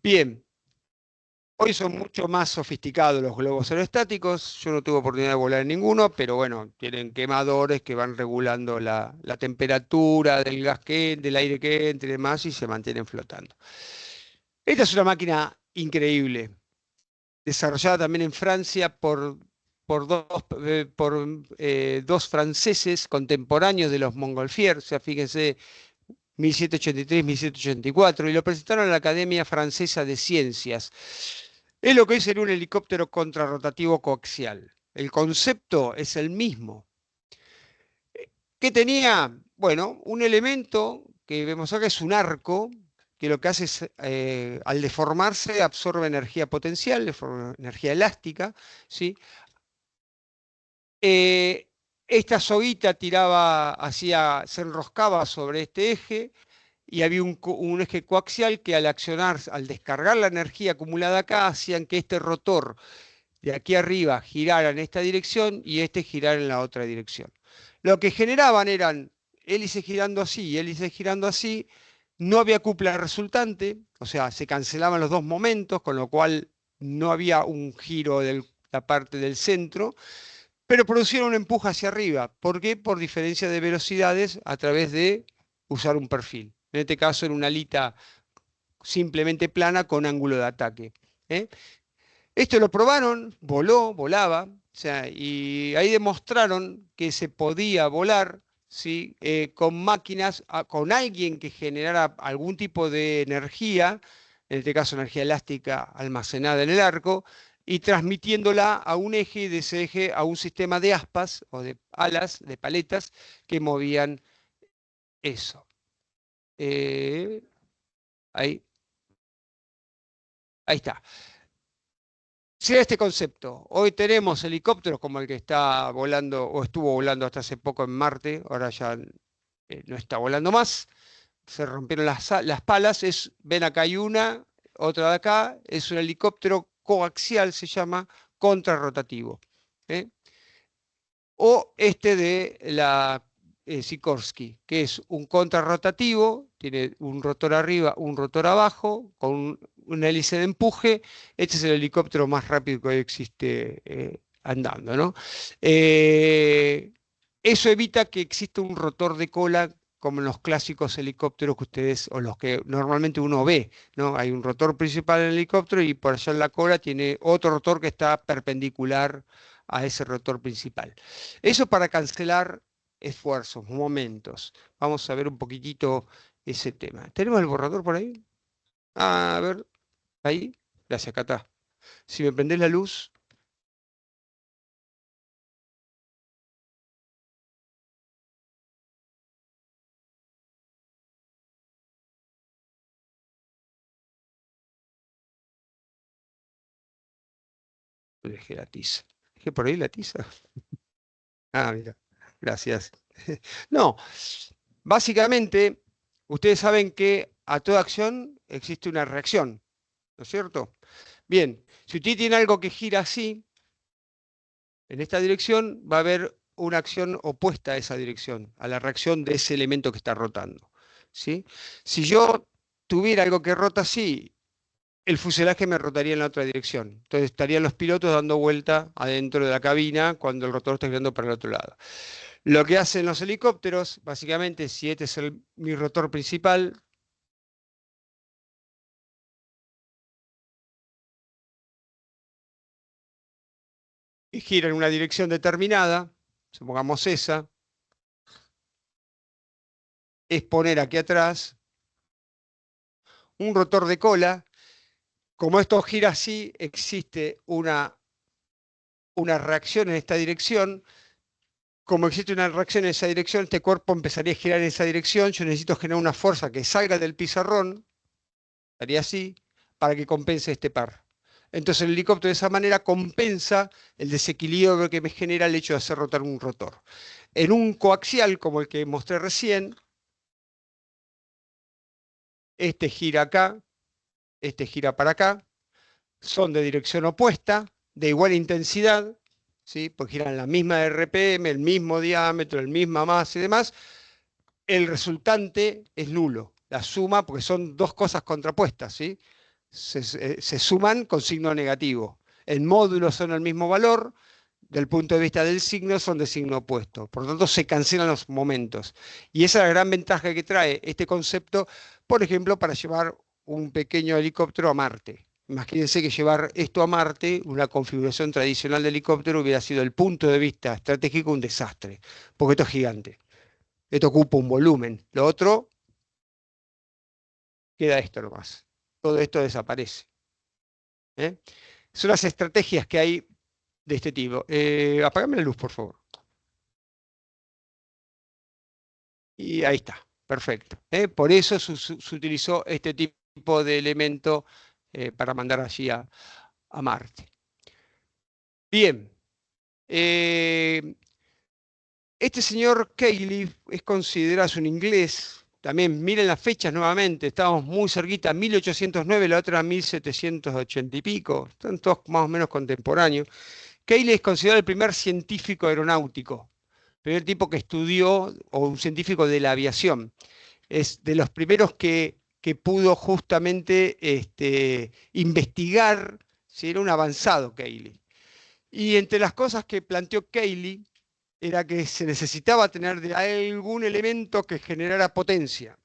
Bien, hoy son mucho más sofisticados los globos aerostáticos. Yo no tuve oportunidad de volar en ninguno, pero bueno, tienen quemadores que van regulando la temperatura del gas del aire que entre y demás y se mantienen flotando. Esta es una máquina increíble, desarrollada también en Francia por dos franceses contemporáneos de los Montgolfier, o sea, fíjense, 1783-1784, y lo presentaron en la Academia Francesa de Ciencias. Es lo que hoy sería un helicóptero contrarrotativo coaxial. El concepto es el mismo. ¿Qué tenía? Bueno, un elemento que vemos acá es un arco, que lo que hace es, al deformarse, absorbe energía potencial, energía elástica, ¿sí? Eh, Esta soguita se enroscaba sobre este eje y había un eje coaxial que al accionar, al descargar la energía acumulada acá, hacían que este rotor de aquí arriba girara en esta dirección y este girara en la otra dirección. Lo que generaban eran hélices girando así y hélices girando así. No había cúpula resultante, o sea, se cancelaban los dos momentos, con lo cual no había un giro de la parte del centro, pero producieron un empuje hacia arriba. ¿Por qué? Por diferencia de velocidades a través de usar un perfil. En este caso era una alita simplemente plana con ángulo de ataque. ¿Eh? Esto lo probaron, volaba, o sea, y ahí demostraron que se podía volar, ¿sí? Con máquinas, con alguien que generara algún tipo de energía, en este caso energía elástica almacenada en el arco, y transmitiéndola a un eje y de ese eje a un sistema de aspas o de alas, de paletas, que movían eso. Eh, ahí, ahí está. Sea este concepto. Hoy tenemos helicópteros como el que está volando o estuvo volando hasta hace poco en Marte, ahora ya no está volando más. Se rompieron las palas. Ven acá hay una, otra de acá. Es un helicóptero coaxial, se llama, contrarrotativo. ¿Eh? O este de la Sikorsky, que es un contrarrotativo, tiene un rotor arriba, un rotor abajo, con una hélice de empuje. Este es el helicóptero más rápido que hoy existe andando, ¿no? Eh, Eso evita que exista un rotor de cola como en los clásicos helicópteros que ustedes, o los que normalmente uno ve, ¿no? Hay un rotor principal en el helicóptero y por allá en la cola tiene otro rotor que está perpendicular a ese rotor principal. Eso para cancelar esfuerzos, momentos. Vamos a ver un poquitito ese tema. ¿Tenemos el borrador por ahí? A ver, ahí. Gracias, Cata. Si me prendés la luz. Dejé la tiza. ¿Dejé por ahí la tiza? Ah, mira. Gracias. No, básicamente, ustedes saben que a toda acción existe una reacción, ¿no es cierto? Bien, si usted tiene algo que gira así, en esta dirección va a haber una acción opuesta a esa dirección, a la reacción de ese elemento que está rotando, ¿sí? Si yo tuviera algo que rota así, el fuselaje me rotaría en la otra dirección. Entonces estarían los pilotos dando vuelta adentro de la cabina cuando el rotor está girando para el otro lado. Lo que hacen los helicópteros, básicamente, si este es mi rotor principal, y gira en una dirección determinada, supongamos esa, es poner aquí atrás un rotor de cola. Como esto gira así, existe una reacción en esta dirección. Como existe una reacción en esa dirección, este cuerpo empezaría a girar en esa dirección. Yo necesito generar una fuerza que salga del pizarrón, haría así, para que compense este par. Entonces el helicóptero de esa manera compensa el desequilibrio que me genera el hecho de hacer rotar un rotor. En un coaxial, como el que mostré recién, este gira acá, este gira para acá, son de dirección opuesta, de igual intensidad, ¿sí? Pues giran la misma RPM, el mismo diámetro, el misma masa y demás. El resultante es nulo, la suma, porque son dos cosas contrapuestas, ¿sí? Se suman con signo negativo. En módulos son el mismo valor, del punto de vista del signo son de signo opuesto. Por lo tanto, se cancelan los momentos. Y esa es la gran ventaja que trae este concepto, por ejemplo, para llevar un pequeño helicóptero a Marte. Imagínense que llevar esto a Marte, una configuración tradicional de helicóptero, hubiera sido el punto de vista estratégico un desastre, porque esto es gigante. Esto ocupa un volumen. Lo otro, queda esto nomás. Todo esto desaparece. ¿Eh? Son las estrategias que hay de este tipo. Apagame la luz, por favor. Y ahí está, perfecto. Por eso se utilizó este tipo de elemento para mandar allí a Marte. Bien. Este señor Cayley es considerado, es un inglés. También miren las fechas nuevamente, estamos muy cerquita, 1809, la otra 1780 y pico, están todos más o menos contemporáneos. Cayley es considerado el primer científico aeronáutico, primer tipo que estudió, o un científico de la aviación. Es de los primeros que pudo justamente investigar, si era un avanzado Cayley. Y entre las cosas que planteó Cayley era que se necesitaba tener algún elemento que generara potencia.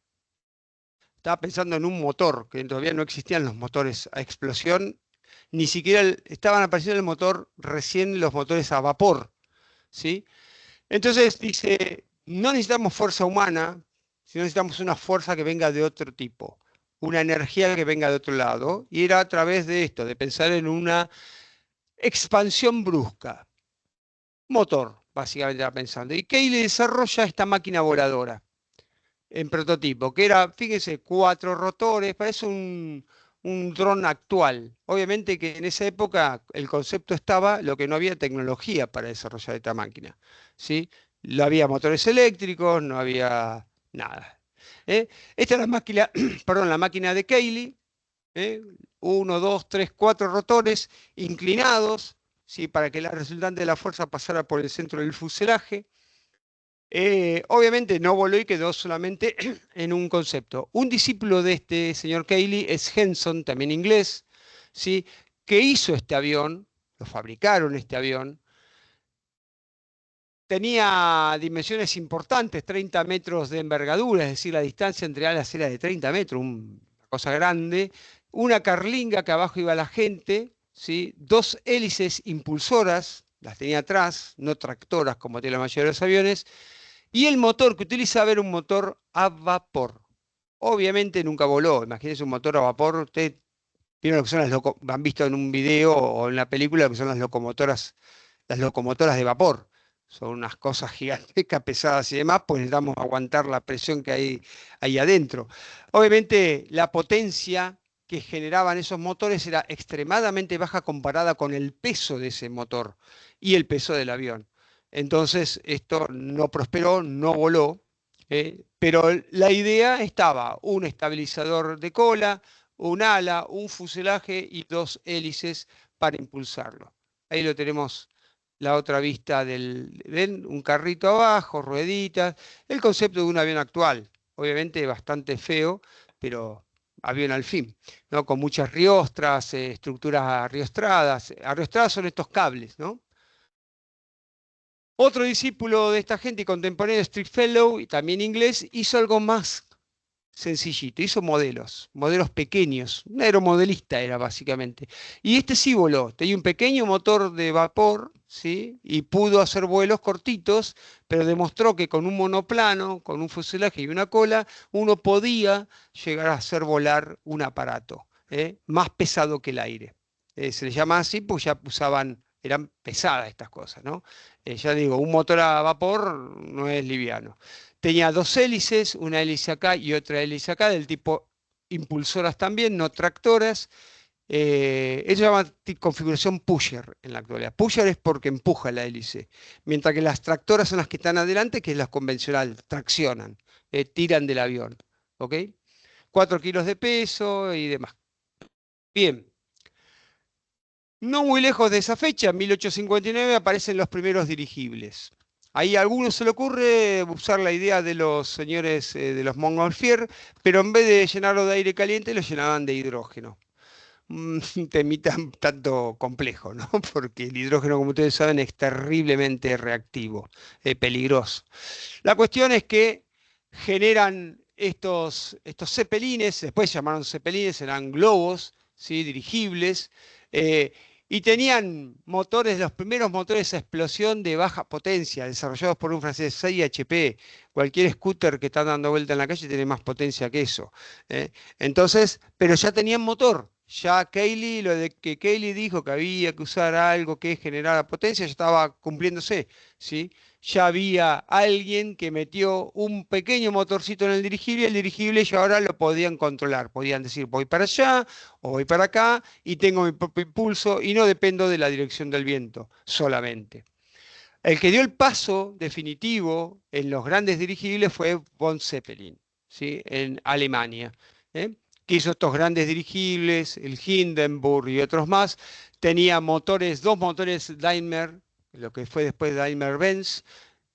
Estaba pensando en un motor, que todavía no existían los motores a explosión, ni siquiera estaban apareciendo el motor recién los motores a vapor, ¿sí? Entonces dice, no necesitamos fuerza humana, sino necesitamos una fuerza que venga de otro tipo, una energía que venga de otro lado, y era a través de esto, de pensar en una expansión brusca. Motor, básicamente estaba pensando. Y Cayley desarrolla esta máquina voladora en prototipo, que era, fíjense, 4 rotores, parece un dron actual. Obviamente que en esa época el concepto estaba, lo que no había tecnología para desarrollar esta máquina, ¿sí? No había motores eléctricos, no había nada. ¿Eh? Esta es la máquina, perdón, la máquina de Cayley, ¿eh? 1, 2, 3, 4 rotores inclinados, ¿sí? Para que la resultante de la fuerza pasara por el centro del fuselaje. Obviamente no voló y quedó solamente en un concepto. Un discípulo de este señor Cayley es Henson, también inglés, ¿sí? Que hizo este avión, lo fabricaron este avión. Tenía dimensiones importantes, 30 metros de envergadura, es decir, la distancia entre alas era de 30 metros, una cosa grande. Una carlinga que abajo iba la gente, ¿sí? 2 hélices impulsoras, las tenía atrás, no tractoras como tiene la mayoría de los aviones. Y el motor que utilizaba era un motor a vapor. Obviamente nunca voló. Imagínense un motor a vapor. Ustedes vieron lo que son han visto en un video o en la película lo que son las locomotoras de vapor. Son unas cosas gigantescas, pesadas y demás, pues necesitamos aguantar la presión que hay ahí adentro. Obviamente la potencia que generaban esos motores era extremadamente baja comparada con el peso de ese motor y el peso del avión. Entonces esto no prosperó, no voló, pero la idea estaba un estabilizador de cola, un ala, un fuselaje y 2 hélices para impulsarlo. Ahí lo tenemos la otra vista ¿ven? Un carrito abajo, rueditas, el concepto de un avión actual, obviamente bastante feo, pero avión al fin, ¿no? Con muchas riostras, estructuras arriostradas. Arriostradas son estos cables, ¿no? Otro discípulo de esta gente y contemporáneo, Stringfellow, y también inglés, hizo algo más sencillito, hizo modelos pequeños, un aeromodelista era básicamente. Y este sí voló, tenía un pequeño motor de vapor, ¿sí? Y pudo hacer vuelos cortitos, pero demostró que con un monoplano, con un fuselaje y una cola, uno podía llegar a hacer volar un aparato, más pesado que el aire. Se le llama así porque ya usaban, eran pesadas estas cosas, ¿no? Ya digo, un motor a vapor no es liviano. Tenía 2 hélices, una hélice acá y otra hélice acá, del tipo impulsoras también, no tractoras. Eso se llama configuración pusher en la actualidad. Pusher es porque empuja la hélice, mientras que las tractoras son las que están adelante, que es las convencional, traccionan, tiran del avión. ¿Ok? 4 kilos de peso y demás. Bien. No muy lejos de esa fecha, en 1859, aparecen los primeros dirigibles. Ahí a algunos se le ocurre usar la idea de los señores de los Montgolfier, pero en vez de llenarlo de aire caliente, lo llenaban de hidrógeno. Un temita un tanto complejo, ¿no? Porque el hidrógeno, como ustedes saben, es terriblemente reactivo, peligroso. La cuestión es que generan estos zeppelines, después se llamaron zeppelines, eran globos, ¿sí? Dirigibles, eh, y tenían motores, los primeros motores a explosión de baja potencia, desarrollados por un francés, 6 HP. Cualquier scooter que está dando vuelta en la calle tiene más potencia que eso. ¿Eh? Entonces, pero ya tenían motor. Ya Cayley, lo de que Cayley dijo que había que usar algo que generara potencia, ya estaba cumpliéndose, ¿sí? Ya había alguien que metió un pequeño motorcito en el dirigible y el dirigible ya ahora lo podían controlar. Podían decir, voy para allá o voy para acá y tengo mi propio impulso y no dependo de la dirección del viento solamente. El que dio el paso definitivo en los grandes dirigibles fue von Zeppelin, ¿sí? En Alemania, ¿eh? Que hizo estos grandes dirigibles, el Hindenburg y otros más. Tenía motores, dos motores Daimler, lo que fue después Daimler-Benz.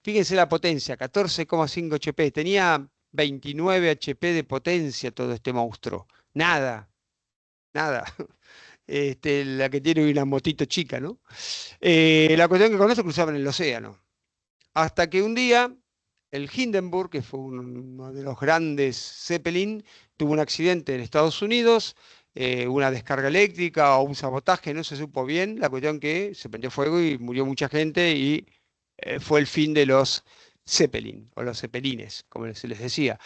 Fíjense la potencia, 14,5 HP. Tenía 29 HP de potencia todo este monstruo. Nada, nada. La que tiene una motito chica, ¿no? La cuestión es que con eso cruzaban el océano. Hasta que un día el Hindenburg, que fue uno de los grandes Zeppelin, tuvo un accidente en Estados Unidos, una descarga eléctrica o un sabotaje, no se supo bien. La cuestión que se prendió fuego y murió mucha gente y fue el fin de los Zeppelin o los Zeppelines, como se les decía.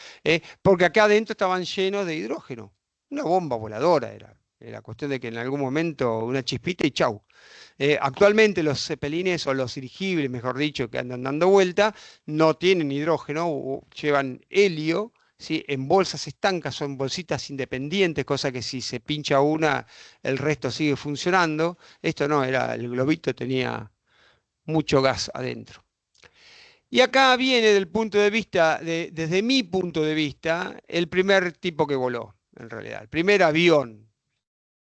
Porque acá adentro estaban llenos de hidrógeno. Una bomba voladora era. Era cuestión de que en algún momento una chispita y chau. Actualmente los cepelines o los dirigibles, mejor dicho, que andan dando vuelta, no tienen hidrógeno, llevan helio, ¿sí? En bolsas estancas, son bolsitas independientes, cosa que si se pincha una, el resto sigue funcionando. Esto no, era el globito tenía mucho gas adentro. Y acá viene del punto de vista, desde mi punto de vista, el primer tipo que voló, en realidad, el primer avión.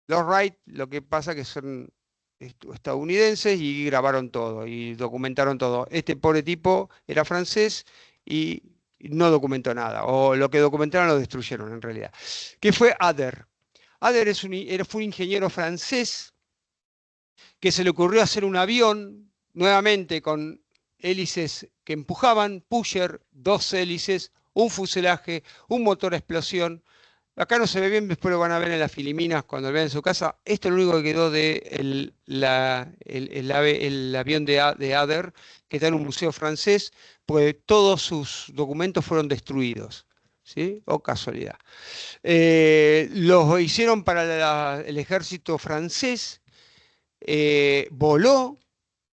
Los Wright, lo que pasa que son estadounidenses y grabaron todo y documentaron todo. Este pobre tipo era francés y no documentó nada, o lo que documentaron lo destruyeron en realidad. Que fue Ader. Ader fue un ingeniero francés que se le ocurrió hacer un avión nuevamente con hélices que empujaban, pusher, dos hélices, un fuselaje, un motor a explosión. Acá no se ve bien, después lo van a ver en las Filipinas cuando lo vean en su casa. Esto es lo único que quedó de el avión de Ader, que está en un museo francés, pues todos sus documentos fueron destruidos. ¿Sí? O casualidad. Los hicieron para el ejército francés, voló,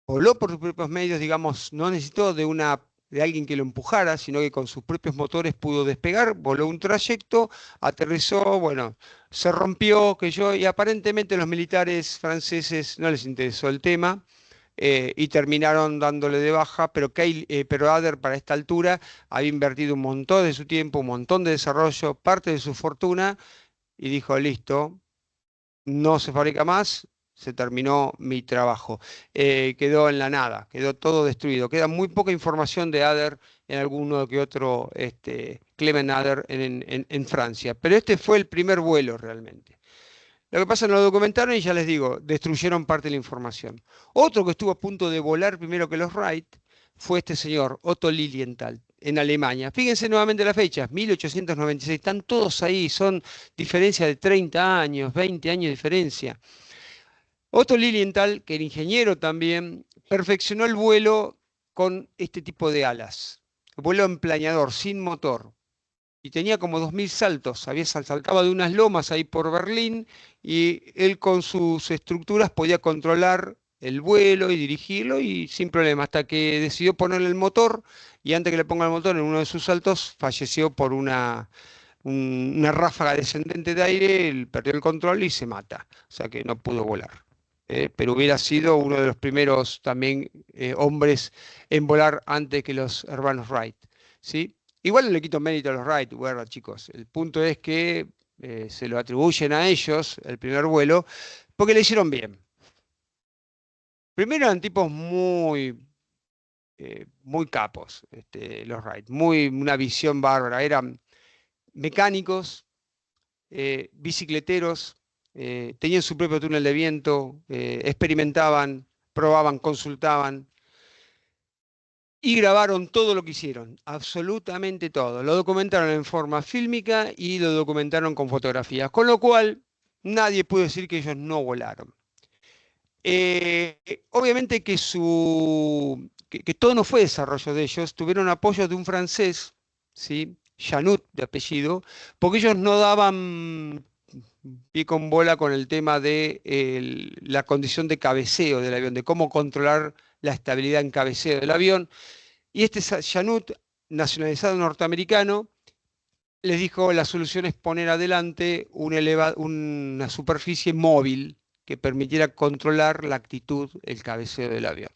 voló por sus propios medios, digamos, no necesitó de alguien que lo empujara, sino que con sus propios motores pudo despegar, voló un trayecto, aterrizó, bueno, se rompió, que yo, y aparentemente a los militares franceses no les interesó el tema. Y terminaron dándole de baja, pero Ader para esta altura había invertido un montón de su tiempo, un montón de desarrollo, parte de su fortuna, y dijo, listo, no se fabrica más, se terminó mi trabajo. Quedó en la nada, quedó todo destruido. Queda muy poca información de Ader en alguno que otro Clement Ader en Francia. Pero este fue el primer vuelo realmente. Lo que pasa, no lo documentaron y ya les digo, destruyeron parte de la información. Otro que estuvo a punto de volar primero que los Wright fue este señor, Otto Lilienthal, en Alemania. Fíjense nuevamente las fechas, 1896, están todos ahí, son diferencia de 30 años, 20 años de diferencia. Otto Lilienthal, que era ingeniero también, perfeccionó el vuelo con este tipo de alas. Vuelo en planeador, sin motor. Y tenía como 2000 saltos. Saltaba de unas lomas ahí por Berlín y él con sus estructuras podía controlar el vuelo y dirigirlo y sin problema, hasta que decidió ponerle el motor y antes que le ponga el motor en uno de sus saltos falleció por una ráfaga descendente de aire, él perdió el control y se mata, o sea que no pudo volar. Pero hubiera sido uno de los primeros también hombres en volar antes que los hermanos Wright, ¿sí? Igual no le quito mérito a los Wright, guarda, chicos. El punto es que se lo atribuyen a ellos el primer vuelo porque le hicieron bien. Primero eran tipos muy capos, los Wright, una visión bárbara. Eran mecánicos, bicicleteros, tenían su propio túnel de viento, experimentaban, probaban, consultaban y grabaron todo lo que hicieron, absolutamente todo. Lo documentaron en forma fílmica y lo documentaron con fotografías, con lo cual nadie puede decir que ellos no volaron. Obviamente que todo no fue desarrollo de ellos, tuvieron apoyo de un francés, ¿sí? Janut de apellido, porque ellos no daban pie con bola con el tema de la condición de cabeceo del avión, de cómo controlar la estabilidad en cabeceo del avión. Y este Janut, nacionalizado norteamericano, les dijo, la solución es poner adelante una superficie móvil que permitiera controlar la actitud, el cabeceo del avión.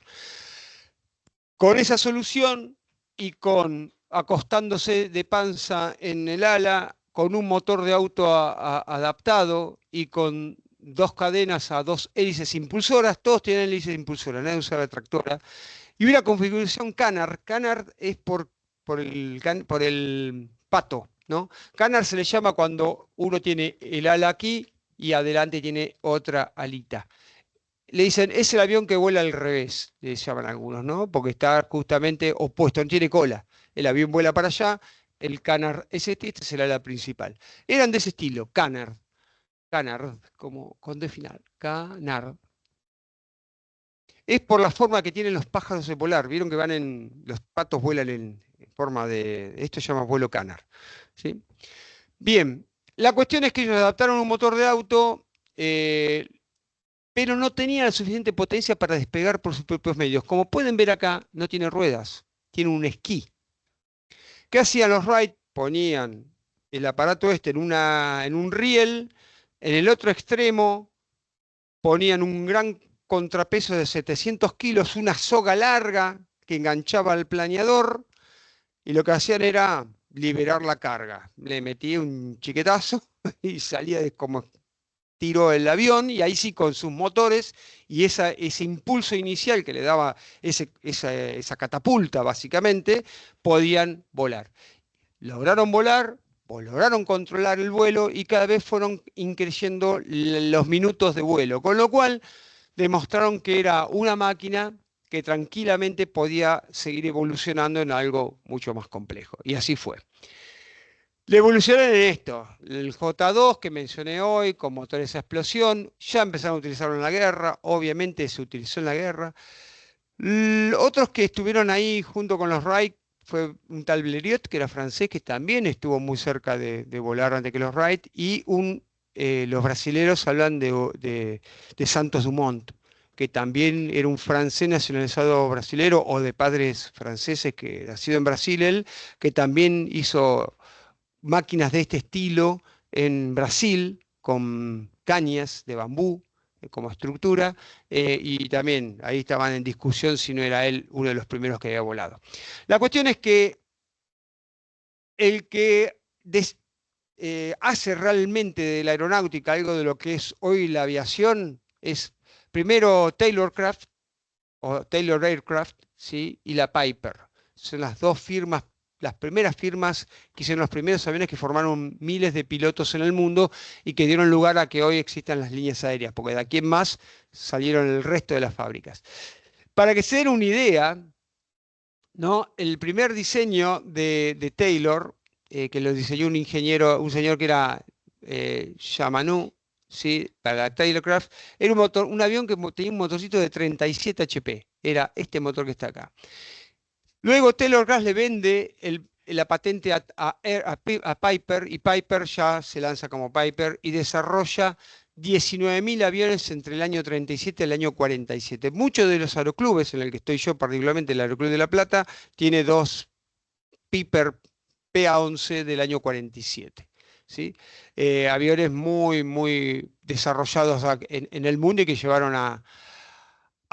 Con esa solución y con acostándose de panza en el ala, con un motor de auto adaptado y con dos cadenas a dos hélices impulsoras, todos tienen hélices impulsoras, nadie usa la tractora, y una configuración Canard. Canard es por el pato, ¿no? Canard se le llama cuando uno tiene el ala aquí y adelante tiene otra alita. Le dicen, es el avión que vuela al revés, le llaman algunos, ¿no? Porque está justamente opuesto, no tiene cola. El avión vuela para allá, el Canard es este es el ala principal. Eran de ese estilo, Canard. Canard, como con D final. Canard. Es por la forma que tienen los pájaros de volar. Vieron que los patos vuelan en forma de, esto se llama vuelo Canard, ¿sí? Bien, la cuestión es que ellos adaptaron un motor de auto, pero no tenía la suficiente potencia para despegar por sus propios medios. Como pueden ver acá, no tiene ruedas, tiene un esquí. ¿Qué hacían los Wright? Ponían el aparato este en un riel, en el otro extremo ponían un gran contrapeso de 700 kilos, una soga larga que enganchaba al planeador, y lo que hacían era liberar la carga. Le metía un chiquetazo y salía como tiró el avión, y ahí sí con sus motores y ese impulso inicial que le daba esa catapulta básicamente, podían volar. Lograron volar, lograron controlar el vuelo y cada vez fueron increyendo los minutos de vuelo, con lo cual demostraron que era una máquina que tranquilamente podía seguir evolucionando en algo mucho más complejo. Y así fue. Le evolucionaron en esto. El J2 que mencioné hoy con motores a explosión, ya empezaron a utilizarlo en la guerra, obviamente se utilizó en la guerra. Otros que estuvieron ahí junto con los Wright fue un tal Blériot, que era francés, que también estuvo muy cerca de volar antes que los Wright, y los brasileros hablan de Santos Dumont, que también era un francés nacionalizado brasilero o de padres franceses que nacido en Brasil él, que también hizo máquinas de este estilo en Brasil con cañas de bambú como estructura, y también ahí estaban en discusión si no era él uno de los primeros que había volado. La cuestión es que el que hace realmente de la aeronáutica algo de lo que es hoy la aviación es primero Taylorcraft o Taylor Aircraft, ¿sí? Y la Piper. Son las dos firmas, las primeras firmas que hicieron los primeros aviones que formaron miles de pilotos en el mundo y que dieron lugar a que hoy existan las líneas aéreas, porque de aquí en más salieron el resto de las fábricas. Para que se den una idea, ¿no? El primer diseño de Taylor, que lo diseñó un ingeniero, un señor que era Yamanou, ¿sí? Para Taylorcraft, era un avión que tenía un motorcito de 37 HP. Era este motor que está acá. Luego Taylorcraft le vende la patente a Piper, y Piper ya se lanza como Piper y desarrolla 19.000 aviones entre el año 37 y el año 47. Muchos de los aeroclubes, en el que estoy yo particularmente, el Aeroclub de La Plata, tiene dos Piper PA-11 del año 47. ¿Sí? Aviones muy, muy desarrollados en el mundo y que llevaron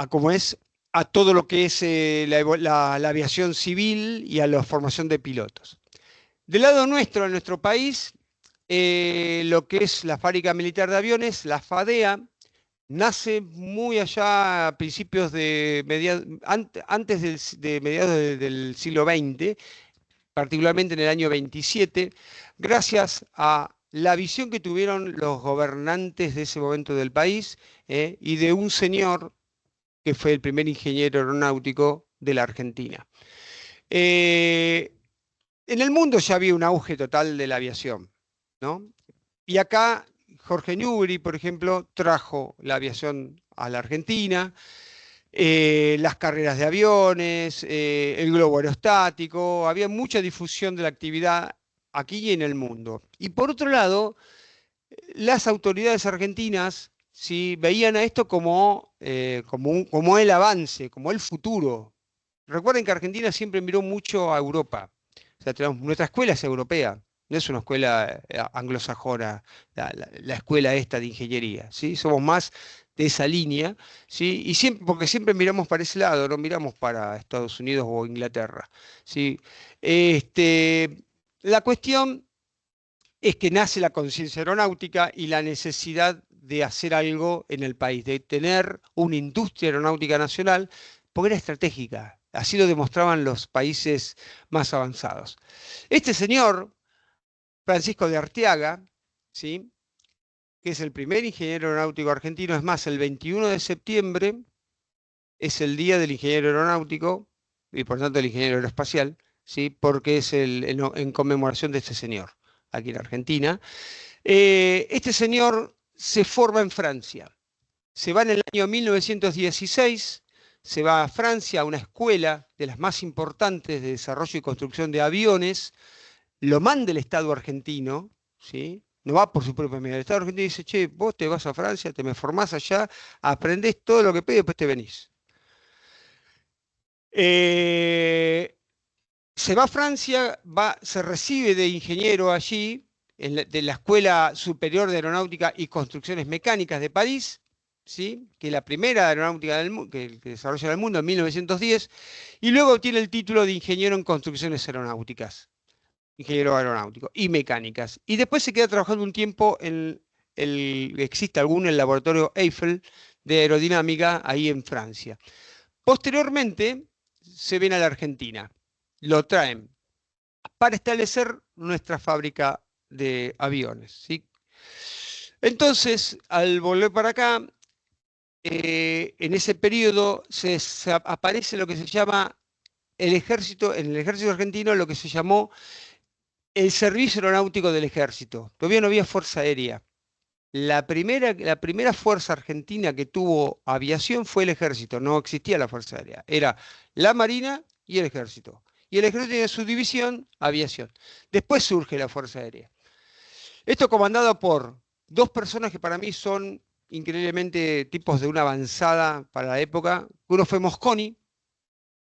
como es, a todo lo que es la aviación civil y a la formación de pilotos. Del lado nuestro, en nuestro país, lo que es la fábrica militar de aviones, la FADEA, nace muy allá a principios antes de mediados del siglo XX, particularmente en el año 27, gracias a la visión que tuvieron los gobernantes de ese momento del país, y de un señor que fue el primer ingeniero aeronáutico de la Argentina. En el mundo ya había un auge total de la aviación, ¿no? Y acá Jorge Newbery, por ejemplo, trajo la aviación a la Argentina, las carreras de aviones, el globo aerostático, había mucha difusión de la actividad aquí y en el mundo. Y por otro lado, las autoridades argentinas sí, veían a esto como el avance, como el futuro. Recuerden que Argentina siempre miró mucho a Europa. O sea, nuestra escuela es europea, no es una escuela anglosajona, la escuela esta de ingeniería, ¿sí? Somos más de esa línea, ¿sí? Y siempre, porque siempre miramos para ese lado, no miramos para Estados Unidos o Inglaterra, ¿sí? Este, la cuestión es que nace la conciencia aeronáutica y la necesidad de hacer algo en el país, de tener una industria aeronáutica nacional, porque era estratégica. Así lo demostraban los países más avanzados. Este señor, Francisco de Arteaga, ¿sí? Que es el primer ingeniero aeronáutico argentino, es más, el 21 de septiembre es el Día del Ingeniero Aeronáutico y por tanto del Ingeniero Aeroespacial, ¿sí? Porque es en conmemoración de este señor aquí en Argentina. Este señor se forma en Francia. Se va en el año 1916, se va a Francia a una escuela de las más importantes de desarrollo y construcción de aviones, lo manda el Estado argentino, ¿sí? No va por su propio medio. El Estado argentino dice, che, vos te vas a Francia, te me formás allá, aprendés todo lo que pedís y después te venís. Se va a Francia, se recibe de ingeniero allí, de la Escuela Superior de Aeronáutica y Construcciones Mecánicas de París, ¿sí? Que es la primera aeronáutica que desarrolla en el mundo en 1910, y luego obtiene el título de ingeniero en construcciones aeronáuticas, ingeniero aeronáutico y mecánicas. Y después se queda trabajando un tiempo existe en el laboratorio Eiffel de aerodinámica ahí en Francia. Posteriormente se viene a la Argentina, lo traen para establecer nuestra fábrica de aviones, ¿sí? Entonces, al volver para acá, en ese periodo aparece lo que se llama en el ejército argentino, lo que se llamó el servicio aeronáutico del ejército. Todavía no había fuerza aérea. La primera fuerza argentina que tuvo aviación fue el ejército, no existía la fuerza aérea, era la marina y el ejército. Y el ejército tenía su división, aviación. Después surge la fuerza aérea. Esto comandado por dos personas que para mí son increíblemente tipos de una avanzada para la época. Uno fue Mosconi,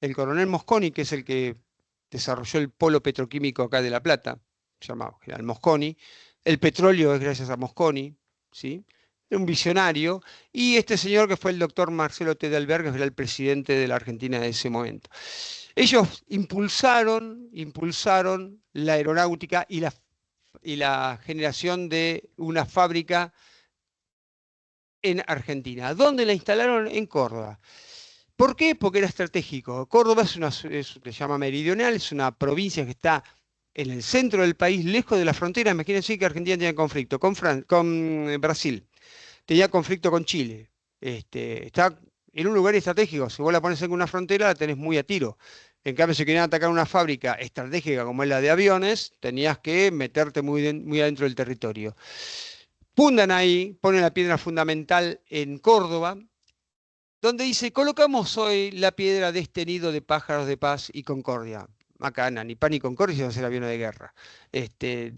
el coronel Mosconi, que es el que desarrolló el polo petroquímico acá de La Plata, llamado General Mosconi. El petróleo es gracias a Mosconi, ¿sí? Un visionario. Y este señor que fue el doctor Marcelo T. de Alvear, que era el presidente de la Argentina de ese momento. Ellos impulsaron la aeronáutica y la generación de una fábrica en Argentina. ¿Dónde la instalaron? En Córdoba. ¿Por qué? Porque era estratégico. Córdoba se llama meridional, es una provincia que está en el centro del país, lejos de la frontera. Imagínense que Argentina tenía conflicto con Brasil, tenía conflicto con Chile. Está en un lugar estratégico. Si vos la pones en una frontera, la tenés muy a tiro. En cambio, si querían atacar una fábrica estratégica como es la de aviones, tenías que meterte muy adentro del territorio. Fundan ahí, ponen la piedra fundamental en Córdoba, donde dice, colocamos hoy la piedra de este nido de pájaros de paz y concordia. Macana, ni pan ni concordia, sino ser aviones de guerra.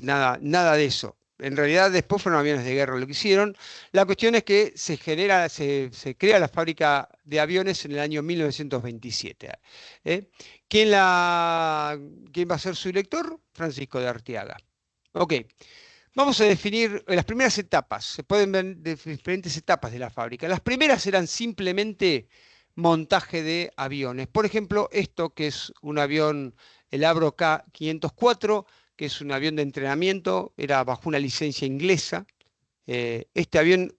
Nada de eso. En realidad después fueron aviones de guerra lo que hicieron. La cuestión es que se crea la fábrica de aviones en el año 1927. ¿Eh? ¿Quién va a ser su director? Francisco de Arteaga. Ok. Vamos a definir las primeras etapas. Se pueden ver diferentes etapas de la fábrica. Las primeras eran simplemente montaje de aviones. Por ejemplo, esto que es un avión, el Avro K504, que es un avión de entrenamiento, era bajo una licencia inglesa. Este avión,